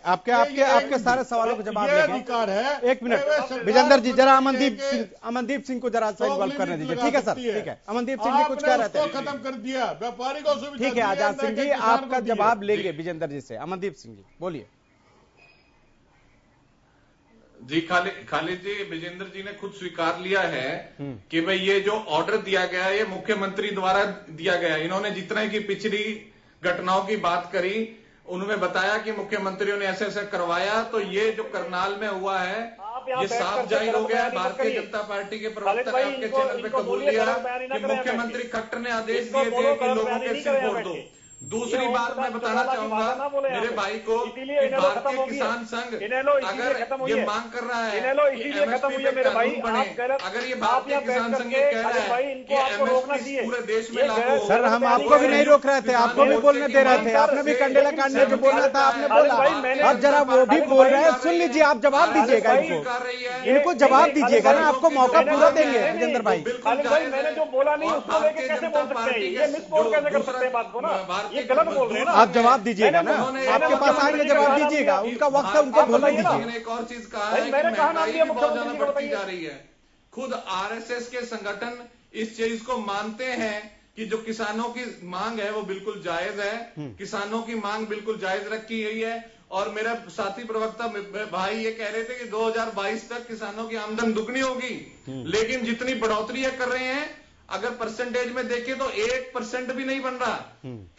आपके सारे सवालों को जवाब ये अधिकार है। एक मिनट विजेंद्र जी, जरा अमनदीप सिंह को जरा इन्वॉल्व करने दीजिए। ठीक है सर, ठीक है। अमनदीप सिंह जी कुछ कह रहे थे, खत्म कर दिया, व्यापारी को सुविधा। ठीक है, आजाद सिंह जी आपका जवाब लेंगे विजेंद्र जी से। अमनदीप सिंह जी बोलिए। जी खालिद जी, विजेंद्र जी ने खुद स्वीकार लिया है कि भाई ये जो ऑर्डर दिया गया है ये मुख्यमंत्री द्वारा दिया गया है। इन्होंने जितने की पिछली घटनाओं की बात करी उन्होंने बताया कि मुख्यमंत्रियों ने ऐसे ऐसे करवाया, तो ये जो करनाल में हुआ है ये साफ जाहिर हो गया है। भारतीय जनता पार्टी के प्रवक्ता ने आपके चैनल पे कबूल किया कि मुख्यमंत्री खट्टर ने आदेश दिए थे कि लोगों के सिर फोड़ दो। दूसरी बात मैं बताना चाहूंगा मेरे भाई को कि भारतीय किसान संघ अगर ये मांग कर रहा है कि एमएसपी पे कानून बने, अगर ये भारतीय किसान संघ ये कह रहा है कि एमएसपी पूरे देश में लागू हो। सर हम आपको भी नहीं रोक रहे थे, आपको भी बोलने दे रहे थे, आपने भी कंडेला कांड में जो बोलना था आपने बोला। अब जरा वो भी बोल रहे हैं, सुन लीजिए, आप जवाब दीजिएगा इनको जवाब दीजिएगा ना, आपको मौका पूरा देंगे विजेंद्र भाई। मैंने जो बोला नहीं उसको लेके कैसे बोल सकते हैं, ये मिसकोट कैसे कर सकते हैं बात को ना, ये गलत बोल रहे हैं ना। आप जवाब दीजिएगा ना, आपके पास आएंगे जवाब दीजिएगा, उनका वक्त है, उनको बोलने दीजिए। एक और चीज कहा है कि महंगाई भी बहुत ज्यादा बढ़ती जा रही है। खुद आरएसएस के संगठन इस चीज को मानते हैं कि जो किसानों की मांग है वो बिल्कुल जायज है, किसानों की मांग बिल्कुल जायज रखी गई है। और मेरा साथी प्रवक्ता भाई ये कह रहे थे कि 2022 तक किसानों की आमदन दुगनी होगी, लेकिन जितनी बढ़ोतरी कर रहे हैं अगर परसेंटेज में देखें तो 1% भी नहीं बन रहा,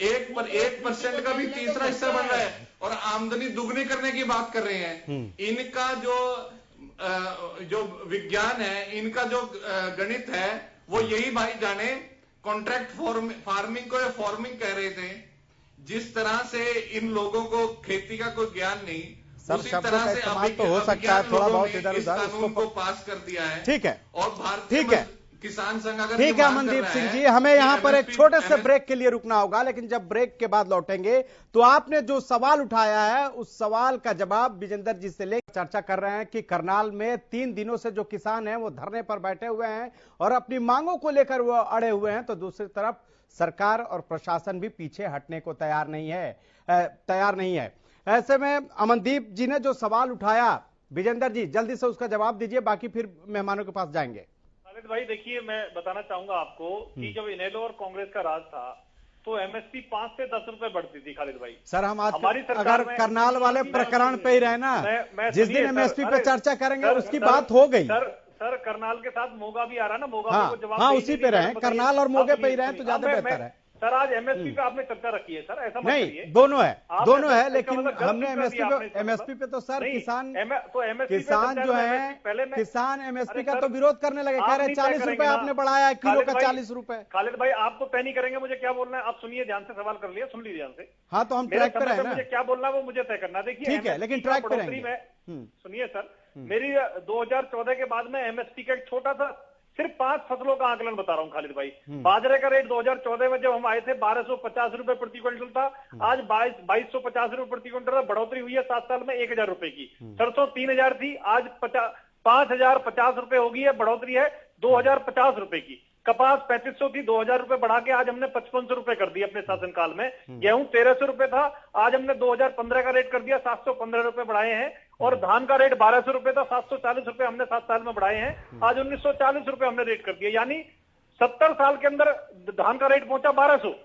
1% का भी तीसरा हिस्सा बन रहा है और आमदनी दुगनी करने की बात कर रहे हैं। इनका जो विज्ञान है, इनका जो गणित है वो यही भाई जाने। कॉन्ट्रैक्ट फार्मिंग को फार्मिंग कह रहे थे, जिस तरह से इन लोगों को खेती का कोई ज्ञान नहीं, उसी तरह से अभी तो हो सकता है थोड़ा बहुत इधर इस कानून को पास कर दिया है। ठीक है, और भारतीय किसान संघ अगर ठीक है अमनदीप सिंह जी, हमें यहाँ पर एक छोटे से ब्रेक के लिए रुकना होगा, लेकिन जब ब्रेक के बाद लौटेंगे तो आपने जो सवाल उठाया है उस सवाल का जवाब विजेंद्र जी से लेकर चर्चा कर रहे हैं कि करनाल में 3 दिनों से जो किसान हैं वो धरने पर बैठे हुए हैं और अपनी मांगों को लेकर वो अड़े हुए हैं, तो दूसरी तरफ सरकार और प्रशासन भी पीछे हटने को तैयार नहीं है। ऐसे में अमनदीप जी ने जो सवाल उठाया, विजेंद्र जी जल्दी से उसका जवाब दीजिए, बाकी फिर मेहमानों के पास जाएंगे। भाई देखिए, मैं बताना चाहूंगा आपको कि जब इनेलो और कांग्रेस का राज था तो एमएसपी 5 से 10 रुपए बढ़ती थी खालिद भाई। सर हम आज अगर करनाल वाले प्रकरण पे ही रहे ना, जिस दिन एमएसपी पे चर्चा करेंगे उसकी बात हो गई। सर करनाल के साथ मोगा भी आ रहा है ना, मोगा को जवाब उसी पे रहे, करनाल और मोगे पे ही रहे तो ज्यादा बेहतर है। सर आज एमएसपी पे आपने चर्चा रखी है सर, ऐसा नहीं, दोनों है, लेकिन हमने एमएसपी पे तो सर किसान जो है, किसान एमएसपी का तो विरोध करने लगे, कह रहे 40 रुपए आपने बढ़ाया, किलो का 40 रुपए। खालिद भाई आप तो तय नहीं करेंगे मुझे क्या बोलना है, आप सुनिए ध्यान से, सवाल कर लिया, सुन लीजिए ध्यान से। हाँ तो हम ट्रैक पे रहे ना, मुझे क्या बोलना है वो मुझे तय करना। देखिए ठीक है, लेकिन ट्रैक पे रहेंगे। सुनिए सर, मेरी 2014 के बाद में एमएसपी का एक छोटा सा सिर्फ 5 फसलों का आकलन बता रहा हूं खालिद भाई। बाजरे का रेट 2014 में जब हम आए थे 1250 रुपए प्रति क्विंटल था, आज 2250 रुपए प्रति क्विंटल, बढ़ोतरी हुई है 7 साल में 1000 रुपए की। सरसों 3000 थी, आज 5050 रुपए हो गई है, बढ़ोतरी है 2050 रुपए की। कपास 3500 थी, 2000 रुपए बढ़ा के आज हमने 5500 रुपए कर दिया अपने शासनकाल में। गेहूं 1300 रुपए था, आज हमने 2015 का रेट कर दिया 715 रुपए बढ़ाए हैं। और धान का रेट 1200 रुपए था, 740 रुपए हमने 7 साल में बढ़ाए हैं, आज 1940 रुपए हमने रेट कर दिया। यानी 70 साल के अंदर धान का रेट पहुंचा 1200,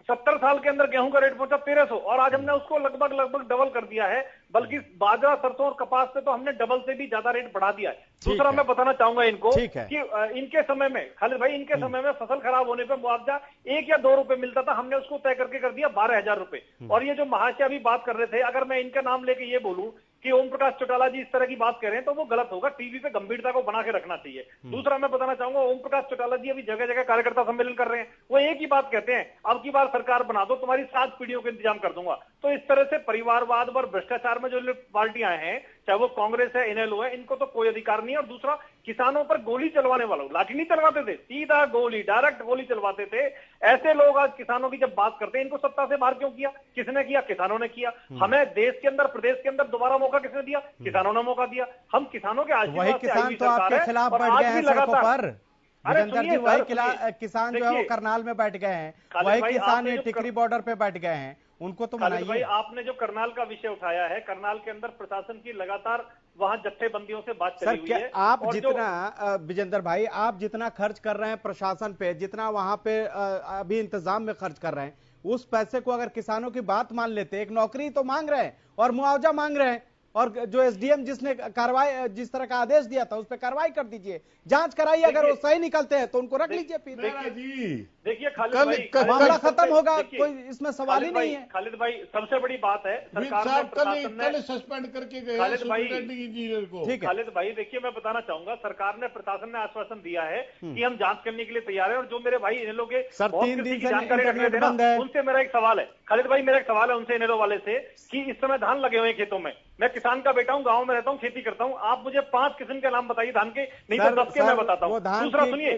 70 साल के अंदर गेहूं का रेट पहुंचा 1300 और आज हमने उसको लगभग डबल कर दिया है। बल्कि बाजरा, सरसों और कपास से तो हमने डबल से भी ज्यादा रेट बढ़ा दिया है। दूसरा मैं बताना चाहूंगा इनको कि इनके समय में खालिद भाई, इनके समय में फसल खराब होने पर मुआवजा 1 या 2 रुपए मिलता था, हमने उसको तय करके कर दिया 12,000 रुपए। और ये जो महाशय अभी बात कर रहे थे, अगर मैं इनका नाम लेके ये बोलूं कि ओम प्रकाश चौटाला जी इस तरह की बात कर रहे हैं तो वो गलत होगा। टीवी पे गंभीरता को बना के रखना चाहिए। दूसरा मैं बताना चाहूंगा, ओम प्रकाश चौटाला जी अभी जगह जगह कार्यकर्ता सम्मेलन कर रहे हैं, वो एक ही बात कहते हैं, अब की बार सरकार बना दो, तुम्हारी 7 पीढ़ियों का इंतजाम कर दूंगा। तो इस तरह से परिवारवाद और भ्रष्टाचार में जो पार्टियां हैं, चाहे वो कांग्रेस है, इनेलो है, इनको तो कोई अधिकार नहीं है। और दूसरा, किसानों पर गोली चलवाने वालों, लाठी नहीं चलवाते थे, सीधा गोली, डायरेक्ट गोली चलवाते थे। ऐसे लोग आज किसानों की जब बात करते हैं, इनको सत्ता से बाहर क्यों किया? किसने किया? किसानों ने किया। हमें देश के अंदर, प्रदेश के अंदर दोबारा मौका किसने दिया? किसानों ने मौका दिया। हम किसानों के आशीर्वाद से आई हुई सरकार है, खिलाफ बैठ गए हैं सड़कों पर। जी वही किसान जो है वो करनाल में बैठ गए हैं, वही किसान ये टिकरी बॉर्डर पे बैठ गए हैं, उनको तो मनाइए। भाई आपने जो करनाल का विषय उठाया है, करनाल के अंदर प्रशासन की लगातार वहां जत्थेबंदियों से बात चली हुई है। आप जितना विजेंद्र भाई, आप जितना खर्च कर रहे हैं प्रशासन पे, जितना वहां पे अभी इंतजाम में खर्च कर रहे हैं, उस पैसे को अगर किसानों की बात मान लेते, एक नौकरी तो मांग रहे हैं और मुआवजा मांग रहे हैं, और जो एसडीएम जिसने कार्रवाई, जिस तरह का आदेश दिया था उस पर कार्रवाई कर दीजिए, जांच कराइए, अगर वो सही निकलते हैं तो उनको रख लीजिए। फिर देखिए खालिद भाई, मामला खत्म होगा, कोई इसमें सवाल ही नहीं है। खालिद भाई, सबसे बड़ी बात है सरकार ने, प्रशासन ने कल सस्पेंड करके गए खालिद भाई इंजीनियर को। खालिद भाई देखिए, मैं बताना चाहूंगा, सरकार ने, प्रशासन ने आश्वासन दिया है कि हम जांच करने के लिए तैयार है। और जो मेरे भाई इनेलो के बहुत किसी की जानकारी रखने थे ना, उनसे मेरा एक सवाल है खालिद भाई, मेरा एक सवाल है उनसे, इनेलो वाले से, कि इस समय धान लगे हुए खेतों में, मैं किसान का बेटा हूँ, गाँव में रहता हूँ, खेती करता हूँ, आप मुझे 5 किस्म के नाम बताइए धान के, नहीं तो 10 के मैं बताता हूँ। दूसरा सुनिए,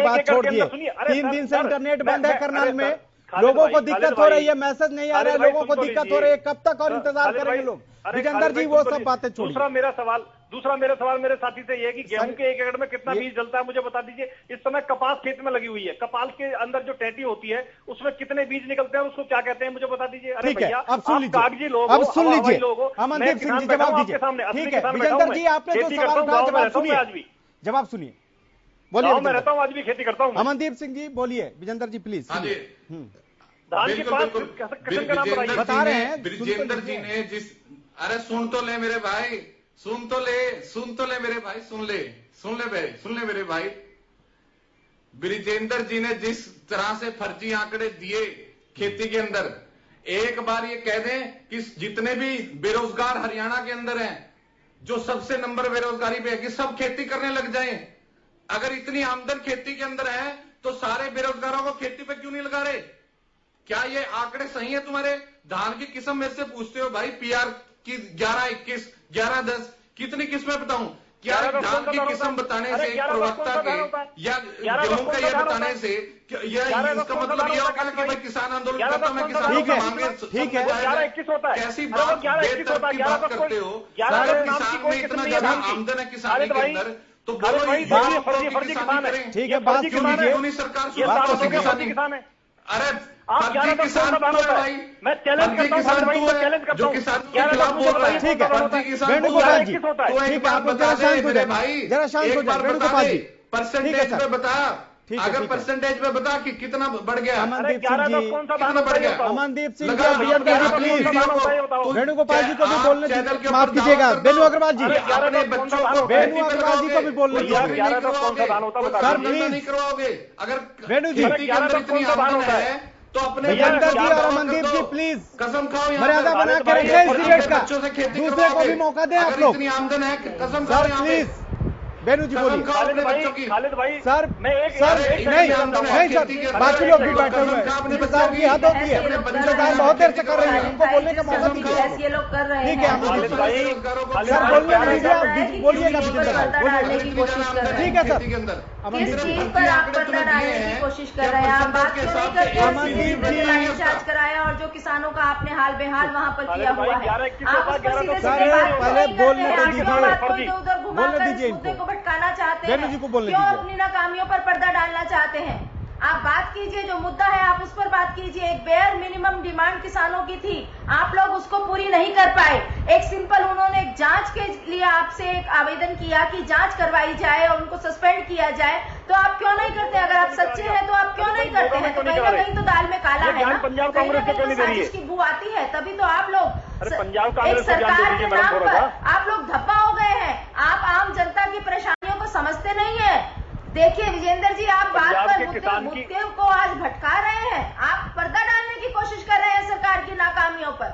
बात छोड़ दिए, 3 दिन से इंटरनेट बंद है करनाल में, लोगों को दिक्कत हो रही है, मैसेज नहीं आ रहा है, लोगों को दिक्कत हो रही है, कब तक और इंतजार करेंगे लोग? विजेंदर जी वो सब बातें छोड़िए। दूसरा मेरा सवाल मेरे साथी से ये है कि गेहूं के 1 एकड़ में कितना बीज जलता है, मुझे बता दीजिए। इस समय कपास खेत में लगी हुई है, कपास के अंदर जो टैटी होती है उसमें कितने बीज निकलते हैं, उसको क्या कहते हैं, मुझे बता दीजिए। अरे भैया, अब सुन लीजिए, कागजी लोग, अब सुन लीजिए, अमनदीप सिंह जी जवाब दीजिए। ठीक है विजेंदर जी, आपने जो सवाल उठाया जवाब सुनिए, जवाब सुनिए, बोलिए। मैं रहता हूँ, आज भी खेती करता हूँ। अमनदीप सिंह जी बोलिए, विजेंदर जी प्लीज। धान के पास किस्म का नाम बताइए। बता रहे हैं ब्रिजेंद्र जी ने जिस, अरे सुन तो ले मेरे भाई, सुन तो ले मेरे भाई, सुन ले मेरे भाई। ब्रिजेंद्र जी ने जिस तरह से फर्जी आंकड़े दिए खेती के अंदर, एक बार ये कह दें कि जितने भी बेरोजगार हरियाणा के अंदर हैं, जो सबसे नंबर बेरोजगारी पे है, कि सब खेती करने लग जाएं। अगर इतनी आमदन खेती के अंदर है तो सारे बेरोजगारों को खेती पे क्यों नहीं लगा रहे? क्या ये आंकड़े सही है तुम्हारे? धान की किस्म मेरे से पूछते हो भाई, पीआर की 11-21, 11-10, कितनी किस्में बताऊं? क्या धान की किस्म बताने से, प्रवक्ता के या गेहूं का ये बताने से इसका मतलब ये होगा कि भाई किसान आंदोलन करता, मैं किसानों को मांगे, ठीक है, कैसी बात करते हो? अगर किसान में इतना ज्यादा आमदन है किसानी के अंदर, तो बोलो फर्जी किसान है। ठीक है, बात सुन लीजिए, सरकार किसान है। अरे फर्जी किसान कौन है भाई? मैं चैलेंज करता हूं, जो किसान के खिलाफ बोल रहा है। ठीक है फर्जी किसान वेणुगोपाल जी, तो एक बात बता दे मेरे भाई, जरा शांत हो जाए वेणुगोपाल जी, परसेंटेज में बता, अगर परसेंटेज में बता कि कितना बढ़ गया। अमनदीप सिंह जी, कितना बढ़ गया? अमनदीप सिंह जी, प्लीज वेणुगोपाल जी को भी बोलने दीजिए, माफ कीजिएगा वेणु अग्रवाल जी, अपने बच्चों को वेणु अग्रवाल जी को भी बोलने दीजिए सर, प्लीज नहीं करवाओगे। अगर वेणु जी खेती के अंदर इतनी आमदन है तो अपने विजेंद्र जी और अमनदीप जी प्लीज कसम खाओ, मर्यादा बना के रखिए इस डिबेट का, बच्चों से खेती दूसरे को भी मौका दें आप लोग। इतनी आमदन है, कसम खाओ सर प्लीज, वेणु जी बोलिए। खालिद भाई सर मैं सर नहीं सर, बाकी लोग भी बैठे हुए हैं, इंतजार की हद होती है, इंतजार बहुत देर से कर रहे हैं, उनको बोलने का मौका दीजिए। ये लोग कर रहे हैं। ठीक है अमनदीप सर, बोलने दीजिए, आप बोलिएगा विजेंद्र भाई, ठीक है सर। किस चीज पर आप पर्दा डालने की कोशिश कर रहे हैं? आप बात क्यों नहीं करते? चार्ज कराया और जो किसानों का आपने हाल बेहाल वहाँ पर किया हुआ है, आप उस पर सीधे सीधे बात पहले बोलने तो दीजिए, उधर घुमाकर मुद्दे को भटकाना चाहते हैं, क्यों अपनी नाकामियों पर पर्दा डालना चाहते हैं? आप बात कीजिए, जो मुद्दा है आप उस पर बात कीजिए। एक बेयर मिनिमम डिमांड किसानों की थी, आप लोग उसको पूरी नहीं कर पाए। एक सिंपल उन्होंने एक जांच के लिए आपसे एक आवेदन किया कि जांच करवाई जाए और उनको सस्पेंड किया जाए, तो आप क्यों नहीं करते? अगर आप सच्चे हैं तो आप क्यों नहीं करते हैं? तो कहीं ना कहीं तो दाल में काला है ना, कहीं ना कहीं तो साजिश की बू आती है, तभी तो आप लोग एक सरकार के नाम पर आप लोग धब्बा हो गए हैं। आप आम जनता की परेशानियों को समझते नहीं है। देखिए विजेंद्र जी, आप बात पर मुद्दे को आज भटका रहे हैं, आप पर्दा डालने की कोशिश कर रहे हैं सरकार की नाकामियों पर।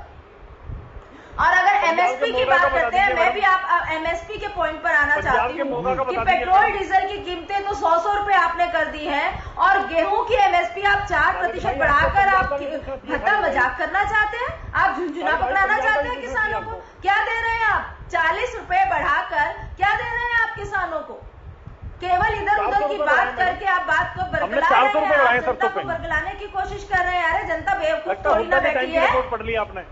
और अगर एमएसपी की बात करते हैं, मैं भी आप एमएसपी के पॉइंट पर आना चाहती हूँ कि पेट्रोल डीजल की कीमतें तो 100 रुपए आपने कर दी हैं और गेहूं की एमएसपी आप 4% बढ़ाकर आप भत्ता मजाक करना चाहते हैं, आप झुंझुना पकड़ाना चाहते हैं किसानों को। क्या दे रहे हैं आप? 40 रुपए बढ़ाकर क्या दे रहे हैं आप किसानों को? केवल इधर उधर की बात करके आप बात को बरगला रहे हैं, जनता को बरगलाने की कोशिश कर रहे हैं। अरे जनता बेवकूफ थोड़ी ना बैठी है। पढ़ लिया आपने,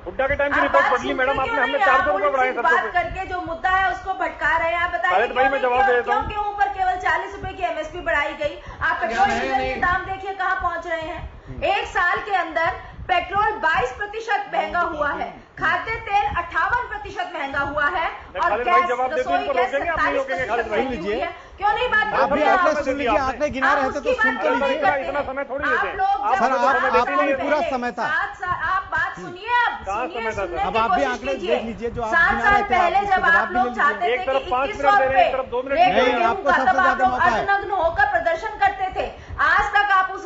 हुड्डा के टाइम की रिपोर्ट पढ़ ली मैडम आपने, हमने 400 रुपए बढ़ाए सर। बात करके जो मुद्दा है उसको भटका रहे हैं। आप बताइए क्यों गेहूं पर केवल 40 रुपए की एमएसपी बढ़ाई गई? आप पेट्रोल डीजल के दाम देखिए कहाँ पहुंच रहे हैं। एक साल के अंदर पेट्रोल 22% महंगा हुआ है, खाद्य तेल 58% महंगा हुआ है और गैस रसोई गैस 47% महंगी हुई है। क्यों नहीं बात आप भी आंकड़े सुन लीजिए, आंकड़े गिना रहे थे तो सुन तो लीजिए। इतना समय थोड़ी लेते हैं सर, आपको भी पूरा समय था। आप बात सुनिए, अब आप भी आंकड़े देख लीजिए जो आप 7 साल पहले जब आप लोग चाहते थे कि 2100 रुपए नहीं, आपको सबसे ज्यादा मौका है। नग्न होकर प्रदर्शन करते थे। आज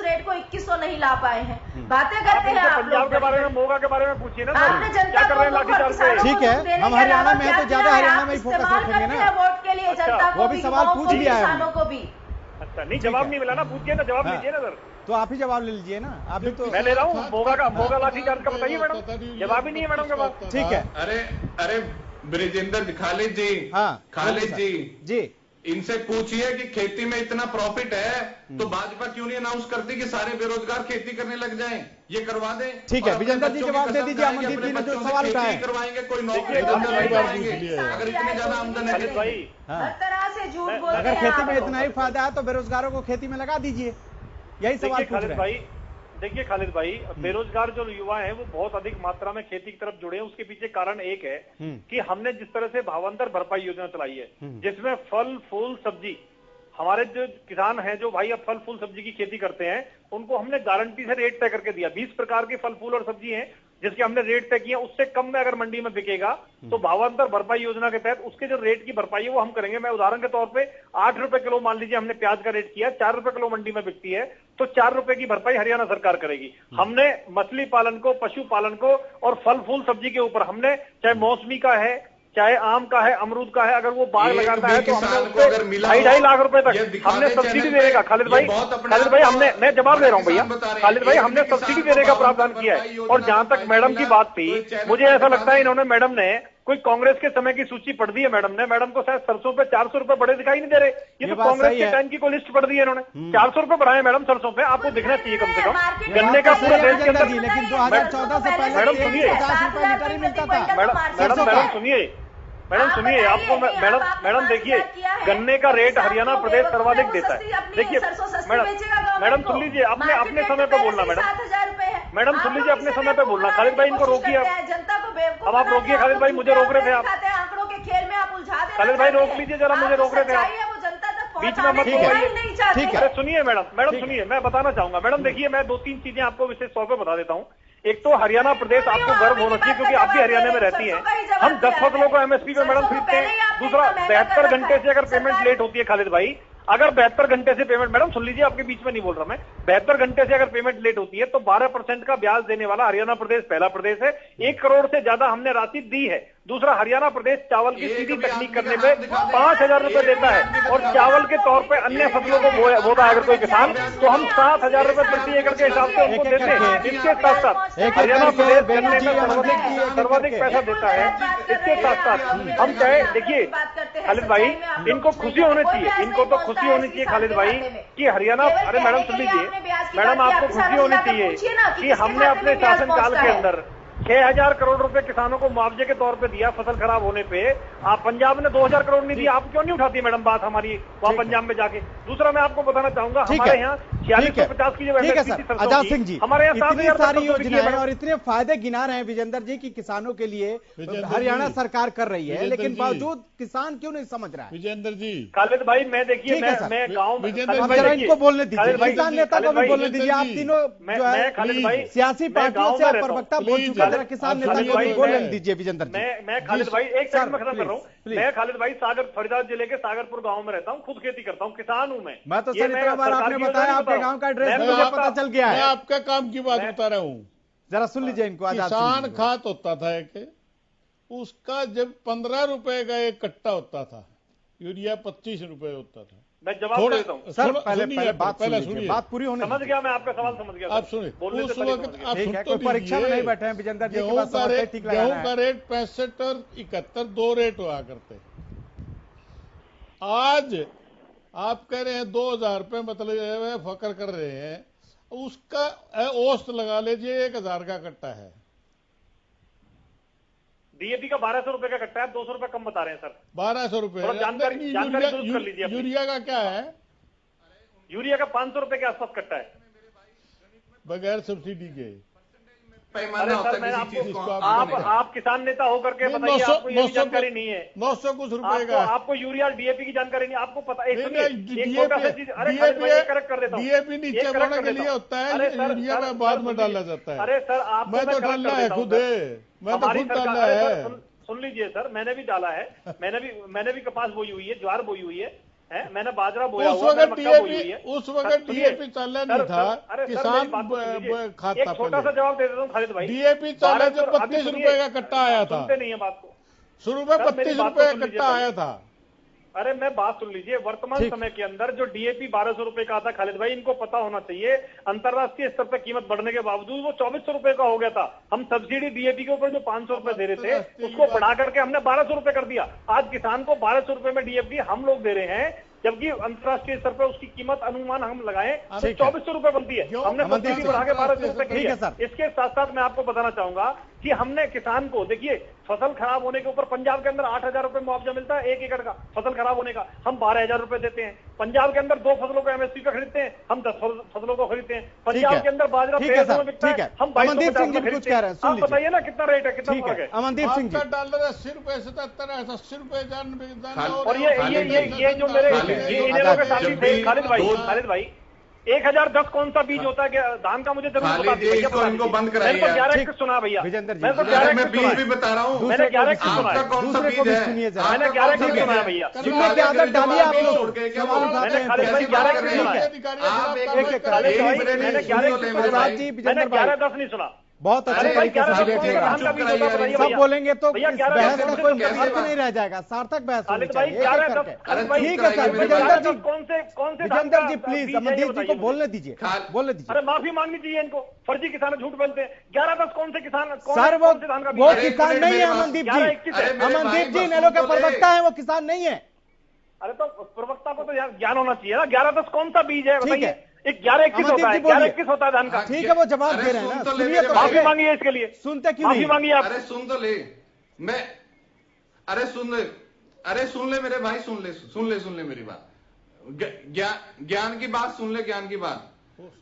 रेट को 2100 नहीं ला पाए हैं। बातें करते हैं आप पंजाब के बारे में, मोगा के बारे में पूछिए ना। आपने जनता को ठीक है, हम हरियाणा में है तो ज्यादा हरियाणा में ही फोकस रखेंगे ना। वोट के लिए जनता को वो भी सवाल पूछ लिया है किसानों को भी। अच्छा, नहीं जवाब नहीं मिला ना, पूछिए ना, जवाब लीजिए ना सर। तो आप ही जवाब ले लीजिए ना, आप भी तो। मैं ले रहा हूँ मोगा लाठीचार्ज का बताइए मैडम, जवाब ही नहीं है मैडम के पास। ठीक है। अरे ब्रिजेंद्र खालिद जी, हाँ खालिद जी, इनसे पूछिए कि खेती में इतना प्रॉफिट है तो भाजपा क्यों नहीं अनाउंस करती कि सारे बेरोजगार खेती करने लग जाएं, ये करवा दें। ठीक है, विजेंद्र जी जवाब दे दीजिए। अमनदीप जी ने जो सवाल उठाए करवाएंगे, कोई नौकरी करवाएंगे अगर इतनी ज्यादा आमदन है भाई। हर तरह से झूठ बोलते हैं। अगर खेती में इतना ही फायदा है तो बेरोजगारों को खेती में लगा दीजिए, यही सवाल पूछ रहे हैं। देखिए खालिद भाई, बेरोजगार जो युवा हैं वो बहुत अधिक मात्रा में खेती की तरफ जुड़े हैं। उसके पीछे कारण एक है कि हमने जिस तरह से भावांतर भरपाई योजना चलाई है, जिसमें फल फूल सब्जी, हमारे जो किसान हैं जो भाई अब फल फूल सब्जी की खेती करते हैं, उनको हमने गारंटी से रेट तय करके दिया। 20 प्रकार के फल फूल और सब्जी हैं जिसके हमने रेट तय किया, उससे कम में अगर मंडी में बिकेगा तो भावांतर भरपाई योजना के तहत उसके जो रेट की भरपाई है वो हम करेंगे। मैं उदाहरण के तौर पे 8 रुपए किलो मान लीजिए हमने प्याज का रेट किया, 4 रुपए किलो मंडी में बिकती है तो 4 रुपए की भरपाई हरियाणा सरकार करेगी। हमने मछली पालन को, पशु पालन को और फल फूल सब्जी के ऊपर हमने, चाहे मौसमी का है, चाहे आम का है, अमरूद का है, अगर वो बाग लगाता है तो हमने उसको 2.5 लाख रुपए तक हमने सब्सिडी देने का, खालिद भाई हमने, मैं जवाब दे रहा हूँ भैया, खालिद भाई हमने सब्सिडी देने का प्रावधान किया है। और जहां तक मैडम की बात थी, मुझे ऐसा लगता है इन्होंने, मैडम ने कोई कांग्रेस के समय की सूची पढ़ दी है। मैडम को शायद सरसों पे 400 रुपए बड़े दिखाई नहीं दे रहे। ये तो कांग्रेस के टाइम की कोई लिस्ट पढ़ दी है इन्होंने। 400 रुपए बढ़ाए मैडम सरसों पे, आपको दिखना चाहिए कम से कम। गन्ने का पूरे देश के अंदर, लेकिन 2014 से पहले मैडम सुनिए, 50 रुपए लीटर ही मिलता था। मैडम सुनिए, आपको मैडम देखिए, गन्ने का रेट हरियाणा प्रदेश सर्वाधिक देता है। देखिए मैडम सुन लीजिए, अपने समय पे बोलना मैडम सुन लीजिए, अपने समय पे बोलना। खालिद भाई इनको रोकिए, अब आप रोकिए। खालिद भाई मुझे रोक रहे थे आप, आंकड़ों के खेल में आप उलझा दे। खालिद भाई रोक लीजिए जरा, मुझे रोक रहे थे आप, बीच में मत बोलिए। अरे सुनिए मैडम सुनिए, मैं बताना चाहूंगा। मैडम देखिए, मैं 2-3 चीजें आपको विशेष तौर पर बता देता हूँ। एक तो हरियाणा प्रदेश आपको गर्व होना चाहिए क्योंकि आप भी हरियाणा में रहती हैं। हम 10 फसलों को MSP पे मैडम खरीदते हैं। दूसरा, 72 घंटे से अगर पेमेंट लेट होती है खालिद भाई, अगर 72 घंटे से पेमेंट, मैडम सुन लीजिए, आपके बीच में नहीं बोल रहा मैं, 72 घंटे से अगर पेमेंट लेट होती है तो 12% का ब्याज देने वाला हरियाणा प्रदेश पहला प्रदेश है। 1 करोड़ से ज्यादा हमने राशि दी है। दूसरा, हरियाणा प्रदेश चावल की सीधी तकनीक करने पे 5000 रुपए देता है और चावल के तौर पे अन्य फसलों को बोता है अगर कोई किसान, तो हम 7000 रुपए प्रति एकड़ के हिसाब से उनको देते हैं। इसके साथ साथ हरियाणा प्रदेश गन्ने में सर्वाधिक पैसा देता है। इसके साथ साथ हम चाहे, देखिए खालिद भाई, इनको खुशी होनी चाहिए, इनको तो खुशी होनी चाहिए खालिद भाई कि हरियाणा, अरे मैडम सुन लीजिए, मैडम आपको खुशी होनी चाहिए कि हमने अपने शासनकाल के अंदर 6000 करोड़ रुपए किसानों को मुआवजे के तौर पे दिया फसल खराब होने पे। आप पंजाब ने 2000 करोड़ नहीं दिया, आप क्यों नहीं उठाती मैडम बात हमारी वहाँ पंजाब में जाके। दूसरा, मैं आपको बताना चाहूंगा, हमारे यहाँ 4650 की जो आजाद सिंह जी, हमारे यहाँ इतनी सारी योजनाएं और इतने फायदे गिना रहे हैं विजेंद्र जी की किसानों के लिए हरियाणा सरकार कर रही है, लेकिन बावजूद किसान क्यों नहीं समझ रहा है? विजेंद्र जी, खालिद भाई मैं देखिए, मैं गाँव में, इनको बोलने दीजिए, किसान नेता को भी बोलने दीजिए। आप तीनों जो है सियासी पार्टियों से प्रवक्ता बोल चुके, किसान नेता को भी बोलने दीजिए विजेंद्र जी। मैं खालिद भाई एक सेकंड में खत्म कर रहा हूँ। मैं खालिद भाई फरीदाबाद जिले के सागरपुर गांव में रहता हूँ, खुद खेती करता हूँ, किसान हूँ मैं तो सर इतना बार आपने बताया, आपके गांव का एड्रेस मुझे पता चल गया है। मैं आपका काम की बात बता रहा हूँ, जरा सुन लीजिए इनको। किसान खाद होता था एक, उसका जब 15 रुपए का एक कट्टा होता था, यूरिया 25 रुपए होता था। मैं जवाब देता हूँ सर, पहले बात पूरी होने, समझ गया मैं आपका सवाल, समझ गया। आप सुनिए, उस वक्त आप सुन तो परीक्षा में नहीं बैठे हैं विजेंद्र जी, गेहूं का रेट 65 और 71 2 रेट हुआ करते। आज आप कह रहे हैं 2000 रुपए, मतलब फकर कर रहे हैं, उसका औसत लगा लीजिए 1000 का कट्टा है। DAP का 1200 रुपए का कट्टा है, 200 रुपए कम बता रहे हैं सर। 1200 रुपए। यूरिया का क्या है? यूरिया का 500 रुपए के आसपास कट्टा है, बगैर सब्सिडी के। अरे सर, मैं आप किसान नेता होकर के बताइए, आपको ये जानकारी नहीं है। 900 कुछ रुपए का। आपको यूरिया DAP की जानकारी नहीं, आपको पता है? करेक्ट कर देता हूँ, DAP नीचे होने के लिए होता है, यूरिया में बाद में डाला जाता है। अरे सर, आप मैं तो डाला है खुद, मैं तो खुद डाला है। सुन लीजिए सर, मैंने भी डाला है, मैंने भी कपास बोई हुई है, ज्वार बोई हुई है है, मैंने बाजरा बोया उस हुआ, वक्त मैंने मक्का बोई हुई है। डीएपी उस वक्त डीएपी चलन नहीं था, किसान खाता। एक छोटा सा जवाब दे देता हूँ खालिद भाई, डीएपी चलन जब 32 रुपए का कट्टा आया था, सुनते नहीं है बात को, शुरू में 32 रुपए का कट्टा आया था। अरे मैं बात सुन लीजिए, वर्तमान समय के अंदर जो डीएपी 1200 रुपए का था खालिद भाई, इनको पता होना चाहिए अंतरराष्ट्रीय स्तर पर कीमत बढ़ने के बावजूद वो 2400 रुपए का हो गया था। हम सब्सिडी डीएपी के ऊपर जो 500 रुपए दे रहे थे उसको बढ़ा करके हमने 1200 रुपए कर दिया। आज किसान को 1200 रुपए में डीएपी हम लोग दे रहे हैं, जबकि अंतरराष्ट्रीय स्तर पर उसकी कीमत अनुमान हम लगाएं तो 2400 रुपए बनती है, हमने सब्सिडी बढ़ा के 1200 रुपए की है। इसके साथ साथ मैं आपको बताना चाहूंगा कि हमने किसान को, देखिए फसल खराब होने के ऊपर पंजाब के अंदर 8000 रुपए मुआवजा मिलता है 1 एकड़ का फसल खराब होने का, हम 12000 रुपए देते हैं। पंजाब के अंदर 2 फसलों को एमएसपी पे खरीदते हैं, हम 10 फसलों को खरीदते हैं। पंजाब के अंदर बाजरा 1300 में बिकता है, हम 2250 में खरीदते हैं। आप बताइए ना कितना रेट है, कितना फर्क है। अमनदीप सिंह जी, $80 80 रुपए 80 रुपए और ये जो मेरे इंजीनियरों के साथी थे खालिद भाई 1010 कौन सा बीज होता है धान का, मुझे जरूर बता दीजिए। इनको बंद कराइए। मैंने तो 11 सुना भैया, मैं तो 11 बीज भी बता रहा हूँ, मैंने 11 सुना है, कौन सा बीज है, मैंने 11 सुना है भैया। सुनने की आदत डालिए आप लोग, मैंने खालिद भाई 11 सुना है, मैंने 11-10 नहीं सुना। बहुत अच्छे तरीके से डिबेट हो रहा है, सब बोलेंगे तो बहस का कोई अर्थ नहीं रह जाएगा, सार्थक बहस होनी चाहिए। ठीक है सर, विजेंद्र जी प्लीज अमनदीप जी को बोलने दीजिए, बोलने दीजिए। अरे माफी मांगनी चाहिए इनको, फर्जी किसान झूठ बोलते हैं। 11-10 कौन से किसान, सर वो किसान नहीं है अमनदीप जी, अमनदीप जी नेलो के प्रवक्ता है, वो किसान नहीं है। अरे तो प्रवक्ता को तो ज्ञान होना चाहिए ना। 11-10 कौन सा बीज है बताइए, 11-21 होता है, 11-21 होता है धान का। ठीक है वो जवाब दे रहे हैं ना, सुनिए तो, माफी मांगी है इसके लिए, सुनते क्यों माफी मांगी आप। अरे सुन तो ले, मैं अरे सुन ले मेरे भाई, सुन ले मेरी बात, ज्ञान की बात सुन ले, ज्ञान की बात।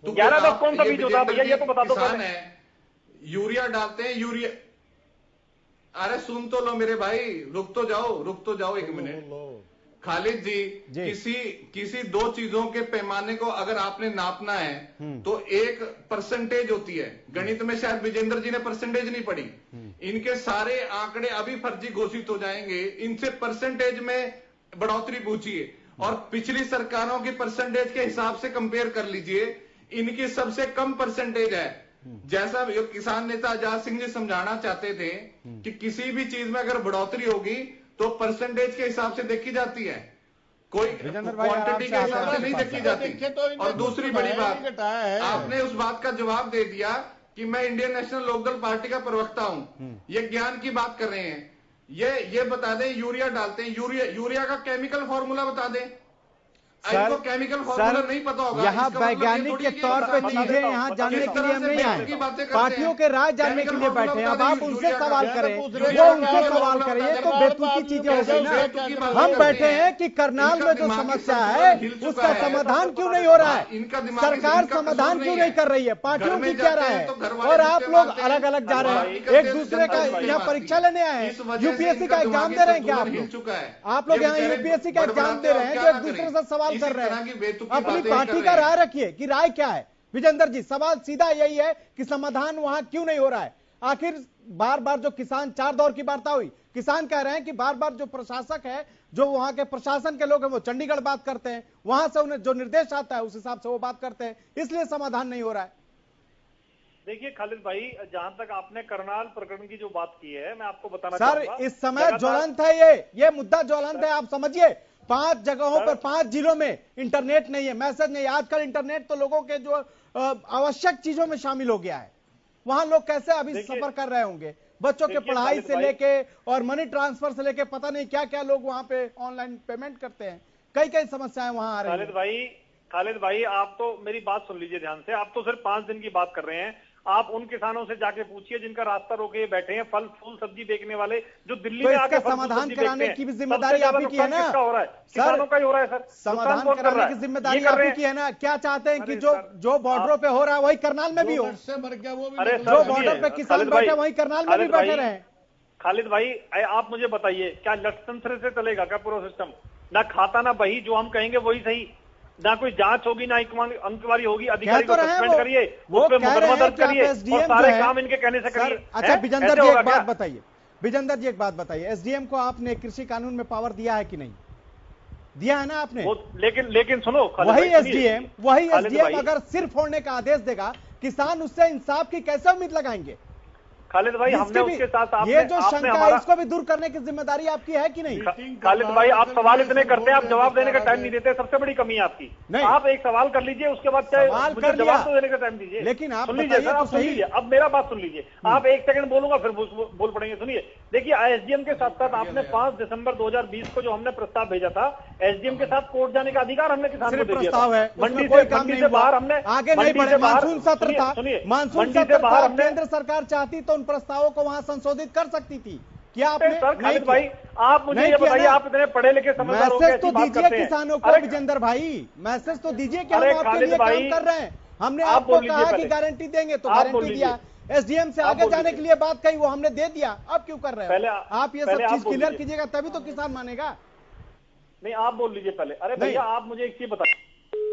11-10 कौन सा बीज होता है भैया, ये तो बता दो। किसान है, यूरिया डालते हैं, यूरिया, अरे सुन तो लो मेरे भाई, रुक तो जाओ 1 मिनट। खालिद जी, किसी 2 चीजों के पैमाने को अगर आपने नापना है तो एक परसेंटेज होती है। गणित में शायद विजेंद्र जी ने परसेंटेज नहीं पढ़ी, इनके सारे आंकड़े अभी फर्जी घोषित हो जाएंगे, इनसे परसेंटेज में बढ़ोतरी पूछिए और पिछली सरकारों की परसेंटेज के हिसाब से कंपेयर कर लीजिए, इनकी सबसे कम परसेंटेज है। जैसा किसान नेता आजाद सिंह जी समझाना चाहते थे कि किसी भी चीज में अगर बढ़ोतरी होगी तो परसेंटेज के हिसाब से देखी जाती है, कोई क्वांटिटी के हिसाब से नहीं देखी जाती। और दूसरी बड़ी बात, आपने उस बात का जवाब दे दिया कि मैं इंडियन नेशनल लोकदल पार्टी का प्रवक्ता हूं, ये ज्ञान की बात कर रहे हैं। ये बता दें, यूरिया डालते हैं, यूरिया का केमिकल फॉर्मूला बता दें। सर, केमिकल फॉर्मूला नहीं पता होगा, यहाँ वैज्ञानिक के तौर पे चीजें यहाँ जानने के लिए हम नहीं आए, पार्टियों के राय जानने के लिए बैठे हैं। अब आप उनसे सवाल करें, वो उनसे सवाल करें तो बेतुकी चीजें हो गई ना। हम बैठे हैं कि करनाल में जो समस्या है उसका समाधान क्यों नहीं हो रहा है, सरकार समाधान क्यों नहीं कर रही है, पार्टियों की क्या राय है, और आप लोग अलग अलग जा रहे हैं, एक दूसरे का यहाँ परीक्षा लेने आए हैं, यूपीएससी का एग्जाम दे रहे हैं क्या आप लोग यहाँ यूपीएससी का एग्जाम दे रहे हैं जो एक दूसरे से सवाल कर रहे हैं। अपनी पार्टी का राय रखिए कि राय क्या है। विजेंद्र जी सवाल सीधा यही है कि समाधान वहां क्यों नहीं हो रहा है। आखिर बार बार जो किसान 4 दौर की वार्ता हुई, किसान कह रहे हैं कि बार बार जो प्रशासक है, जो वहां के प्रशासन के लोग हैं, वो चंडीगढ़ बात करते हैं, वहां से उन्हें जो निर्देश आता है उस हिसाब से वो बात करते हैं, इसलिए समाधान नहीं हो रहा है। देखिए खालिद भाई, जहां तक आपने करनाल प्रकरण की जो बात की है, मैं आपको बताना सर इस समय ज्वलंत है, ये मुद्दा ज्वलंत है, आप समझिए। 5 जगहों पर 5 जिलों में इंटरनेट नहीं है, मैसेज नहीं है। आजकल इंटरनेट तो लोगों के जो आवश्यक चीजों में शामिल हो गया है। वहां लोग कैसे अभी सफर कर रहे होंगे, बच्चों के पढ़ाई से लेके और मनी ट्रांसफर से लेके पता नहीं क्या क्या लोग वहां पे ऑनलाइन पेमेंट करते हैं। कई समस्याएं वहां आ रही हैं। खालिद भाई आप तो मेरी बात सुन लीजिए ध्यान से। आप तो सिर्फ 5 दिन की बात कर रहे हैं। आप उन किसानों से जाके पूछिए जिनका रास्ता रोके बैठे हैं, फल फूल सब्जी बेचने वाले, जो दिल्ली में आके समाधान कराने की भी जिम्मेदारी आपकी की है ना। हो रहा है किसानों का ही हो रहा है सर, समाधान कराने की जिम्मेदारी आपकी की है ना। क्या चाहते हैं कि जो बॉर्डरों पे हो रहा है वही करनाल में भी हो, जो बॉर्डर पे किसान बैठे वही करनाल में भी बैठे रहे। खालिद भाई आप मुझे बताइए, क्या लटतंत्र से चलेगा क्या पूरा सिस्टम? ना खाता ना बही, जो हम कहेंगे वही सही, ना कोई जांच होगी ना इंक्वायरी होगी, अधिकारी को सस्पेंड करिए, उस पे मुकदमा दर्ज करिए और सारे काम इनके कहने से करिए। अच्छा विजेंद्र जी एक बात बताइए, विजेंद्र जी एक बात बताइए, एसडीएम को आपने कृषि कानून में पावर दिया है कि नहीं? दिया है ना आपने। लेकिन सुनो, वही एसडीएम अगर सिर फोड़ने का आदेश देगा, किसान उससे इंसाफ की कैसे उम्मीद लगाएंगे? खालिद भाई, हमने उसके साथ ये जो शंका है इसको भी दूर करने की जिम्मेदारी आपकी है कि नहीं? खालिद भाई, आप सवाल इतने करते हैं, आप जवाब देने का टाइम नहीं देते, सबसे बड़ी कमी है आपकी। आप एक सवाल कर लीजिए, उसके बाद मुझे जवाब तो देने का टाइम दीजिए। लेकिन आप सुन लीजिए सर, आप सुन लीजिए, अब मेरा बात सुन लीजिए। आप एक सेकंड बोलूंगा फिर बोल पड़ेंगे। सुनिए, देखिए एसडीएम के साथ साथ आपने 5 दिसंबर 2020 को जो हमने प्रस्ताव भेजा था, एसडीएम के साथ कोर्ट जाने का अधिकार हमने किसान को दे दिया था। मंडी से बाहर हमने आगे नहीं बढ़े, मानसून सत्र था, मानसून सत्र था, केंद्र सरकार चाहती तो उन प्रस्तावों को संशोधित कर सकती थी। क्या आपने खालिद भाई, आप मुझे ये बताइए, आप इतने पढ़े लिखे समझदार हो गए, मैसेज तो दीजिए किसानों को विजेंद्र भाई, मैसेज तो दीजिए कि हम आपके लिए काम कर रहे हैं। हमने आपको कहा कि गारंटी देंगे तो गारंटी दिया, एसडीएम से आगे जाने के लिए बात कही, वो हमने दे दिया। अब क्यों कर रहे हो आप? ये सब चीज क्लियर कीजिएगा तभी तो किसान मानेगा। नहीं, आप बोल लीजिए पहले। अरे भैया, आप मुझे एक चीज बताइए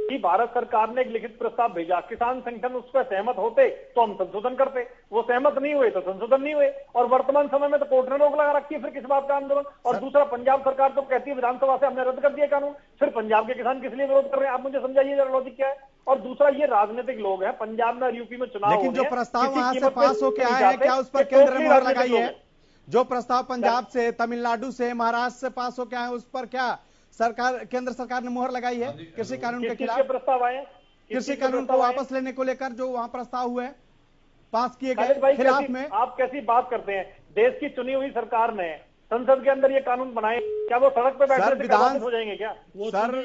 कि भारत सरकार ने एक लिखित प्रस्ताव भेजा, किसान संगठन उस पर सहमत होते तो हम संशोधन करते, वो सहमत नहीं हुए तो संशोधन नहीं हुए, और वर्तमान समय में तो कोर्ट ने रोक लगा रखी है, फिर किस बात का आंदोलन? और दूसरा, पंजाब सरकार तो कहती है विधानसभा से हमने रद्द कर दिया कानून, फिर पंजाब के किसान किस लिए विरोध कर रहे हैं? आप मुझे समझाइए जरा लॉजिक क्या है। और दूसरा, ये राजनीतिक लोग हैं, पंजाब में और यूपी में चुनाव, लेकिन जो प्रस्ताव वहां से पास होके आया है, क्या उस पर केंद्र ने मुहर लगाई है? जो प्रस्ताव पंजाब से, तमिलनाडु से, महाराष्ट्र से पास होके आए, उस पर क्या सरकार, केंद्र सरकार ने मुहर लगाई है? कृषि कानून के खिलाफ प्रस्ताव आए, कृषि कानून को वापस लेने को लेकर जो वहां प्रस्ताव हुए, पास किए गए, खिलाफ में। आप कैसी बात करते हैं? देश की चुनी हुई सरकार ने संसद के अंदर ये कानून बनाए, क्या वो सड़क पे बैठने से विधान हो जाएंगे क्या? सर,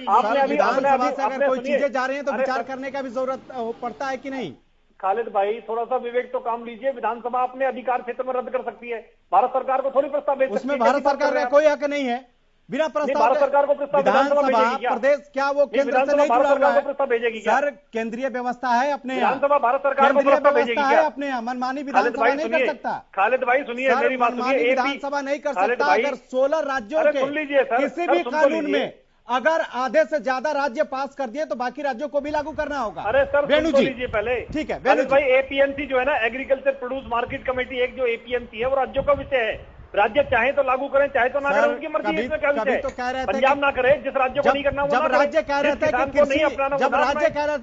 विधानसभा से अगर कोई चीजें जा रही हैं तो विचार करने का भी जरूरत पड़ता है कि नहीं? खालिद भाई, थोड़ा सा विवेक तो काम लीजिए। विधानसभा अपने अधिकार क्षेत्र में रद्द कर सकती है, भारत सरकार को थोड़ी प्रस्ताव भेज सकती है। उसमें भारत सरकार का कोई हक नहीं है। बिना प्रस्ताव भारत सरकार को प्रस्ताव विधानसभा प्रदेश क्या वो केंद्र से नहीं जुड़ा हुआ है? प्रस्ताव भेजेगी क्या? सर, केंद्रीय व्यवस्था है अपने यहाँ, विधानसभा भारत सरकार को प्रस्ताव भेजेगी क्या? है अपने यहाँ, मनमानी विधानसभा नहीं कर सकता। खालिद भाई सुनिए, मेरी बात सुनिए, विधानसभा नहीं कर सकता। अगर 16 राज्यों के किसी भी कानून में अगर आधे से ज्यादा राज्य पास कर दिए तो बाकी राज्यों को भी लागू करना होगा। अरे सर, वेणु जी लीजिए पहले। ठीक है वेणु भाई, एपीएमसी जो है ना, एग्रीकल्चर प्रोड्यूस मार्केट कमेटी, एक जो एपीएमसी है वो राज्यों का विषय है। राज्य चाहे तो लागू करें, चाहे तो ना करें, उनकी मर्जी। इसमें क्या विषय है? पंजाब ना करे, जिस राज्य को नहीं करना वो ना करे। जब राज्य कह रहे थे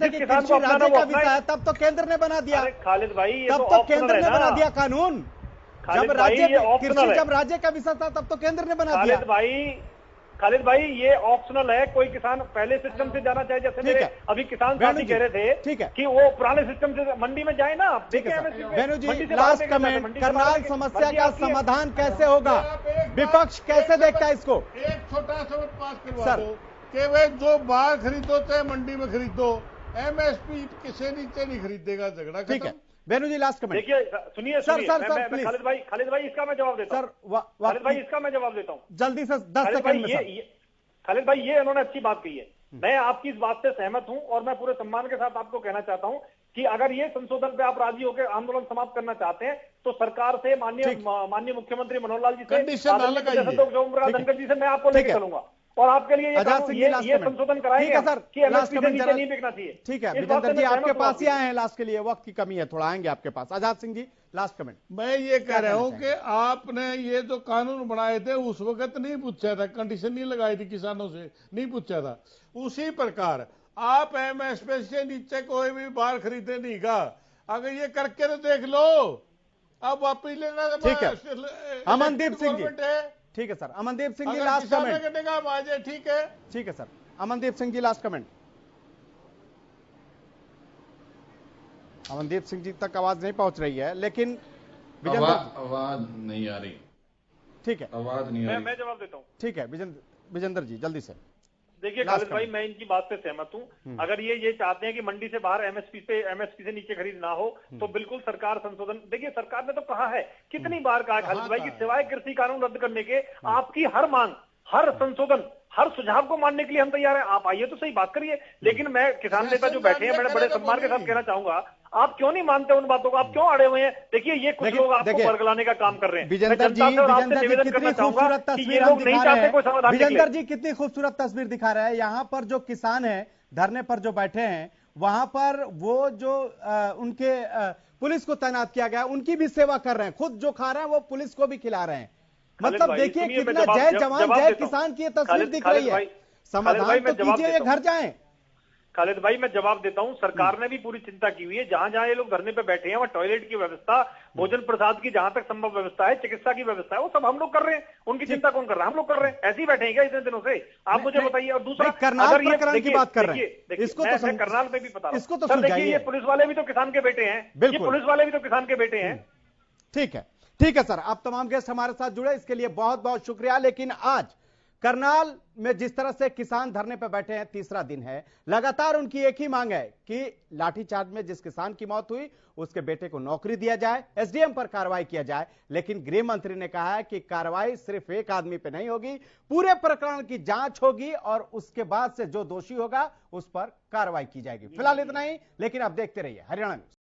कि कृषि राज्य का विषय है, तब तो केंद्र ने बना दिया। खालिद भाई, तब तो केंद्र ने बना दिया कानून। जब राज्य का विषय था तब तो केंद्र ने बना दिया। खालिद भाई, ये ऑप्शनल है। कोई किसान पहले सिस्टम से जाना चाहे, जैसे मेरे अभी किसान साथी कह रहे थे, ठीक है, कि वो पुराने सिस्टम से मंडी में जाए ना। वेणु जी, लास्ट कमेंट, करनाल समस्या का समाधान कैसे होगा? विपक्ष कैसे देखता है इसको? एक छोटा सा पास करवा दो कि वे जो बाहर खरीदो चाहे मंडी में खरीदो, एमएसपी किसी नीचे नहीं खरीदेगा, झगड़ा। ठीक है वेणु जी, लास्ट कमेंट। देखिए, सुनिए खालिद भाई, इसका मैं जवाब देता हूं। खालिद भाई, इसका मैं जवाब देता हूं जल्दी से 10 सेकंड में। खालिद भाई, ये इन्होंने अच्छी बात कही है, मैं आपकी इस बात से सहमत हूं, और मैं पूरे सम्मान के साथ आपको कहना चाहता हूं कि अगर ये संशोधन पे आप राजी होकर आंदोलन समाप्त करना चाहते हैं तो सरकार से, माननीय मुख्यमंत्री मनोहर लाल जी से, धनखड़ जी से मैं आपको लेकर चलूंगा, और आपके लिए ये संशोधन कराएंगे कि एमएसपी से नीचे नहीं बिकना चाहिए। ठीक है विजेंद्र जी, आपके पास ही आए हैं लास्ट के लिए, वक्त की कमी है, थोड़ा आएंगे आपके पास। Azad Singh ji, last comment. मैं ये कह रहा हूं कि आपने ये जो कानून बनाए थे उस वक्त नहीं पूछा था, कंडीशन नहीं लगाई थी किसानों से, नहीं पूछा था। उसी प्रकार आप एमएसपी से नीचे कोई भी बाहर खरीदे नहीं का, अगर ये करके तो देख लो। अब वापिस लेना, ठीक है अमनदीप सिंह जी, ठीक है sir, Amandeep Singh ji last comment. ठीक है, ठीक है sir, Amandeep Singh ji last comment. Amandeep Singh ji तक आवाज नहीं पहुंच रही है, लेकिन आवाज नहीं आ रही। ठीक है, आवाज नहीं आ रही। मैं जवाब देता हूं। ठीक है विजेंद्र जी, जल्दी से। देखिए खालिद भाई, मैं इनकी बात से सहमत हूं। अगर ये चाहते हैं कि मंडी से बाहर एमएसपी से नीचे खरीद ना हो, तो बिल्कुल सरकार संशोधन। देखिए, सरकार ने तो कहा है, कितनी बार कहा खालिद भाई, कि सिवाय कृषि कानून रद्द करने के आपकी हर मांग, हर संशोधन, हर सुझाव को मानने के लिए हम तैयार हैं। आप आइए तो सही बात करिए। लेकिन मैं किसान नेता जो बैठे हैं, मैंने बड़े सम्मान के साथ कहना चाहूंगा, आप क्यों नहीं मानते उन बातों को? आप क्यों अड़े हुए हैं? देखिए, ये कुछ लोग आपको बरगलाने का काम कर रहे हैं। विजेंद्र जी कितनी खूबसूरत तस्वीर विजेंद्र जी कितनी खूबसूरत तस्वीर दिखा रहे हैं। यहाँ पर जो किसान है, धरने पर जो बैठे हैं, वहां पर वो जो उनके पुलिस को तैनात किया गया, उनकी भी सेवा कर रहे हैं, खुद जो खा रहे हैं वो पुलिस को भी खिला रहे हैं। मतलब देखिए कितना जय जवान जय किसान की ये तस्वीर दिख रही है। समाधान तो कीजिए, ये घर जाएं। खालिद भाई मैं जवाब देता हूं, सरकार ने भी पूरी चिंता की हुई है। जहां जहां ये लोग धरने पे बैठे हैं वहां टॉयलेट की व्यवस्था, भोजन प्रसाद की जहां तक संभव व्यवस्था है, चिकित्सा की व्यवस्था है, वो सब हम लोग कर रहे हैं। उनकी चिंता कौन कर रहा है? हम लोग कर रहे हैं। ऐसे ही बैठे हैं क्या इतने दिनों से? आप मुझे बताइए। और दूसरा, करनाल प्रकरण की बात कर रहे हैं, इसको तो मैं करनाल में भी बता रहा हूं। इसको तो सर देखिए, समझाइए। ये पुलिस वाले भी तो किसान के बेटे हैं, ये पुलिस वाले भी तो किसान के बेटे हैं। ठीक है सर, आप तमाम गेस्ट हमारे साथ जुड़े, इसके लिए बहुत बहुत शुक्रिया। लेकिन आज करनाल में जिस तरह से किसान धरने पर बैठे हैं, तीसरा दिन है, लगातार उनकी एक ही मांग है कि लाठीचार्ज में जिस किसान की मौत हुई उसके बेटे को नौकरी दिया जाए, एसडीएम पर कार्रवाई किया जाए। लेकिन गृह मंत्री ने कहा है कि कार्रवाई सिर्फ एक आदमी पे नहीं होगी, पूरे प्रकरण की जांच होगी और उसके बाद से जो दोषी होगा उस पर कार्रवाई की जाएगी। फिलहाल इतना ही, लेकिन आप देखते रहिए हरियाणा न्यूज।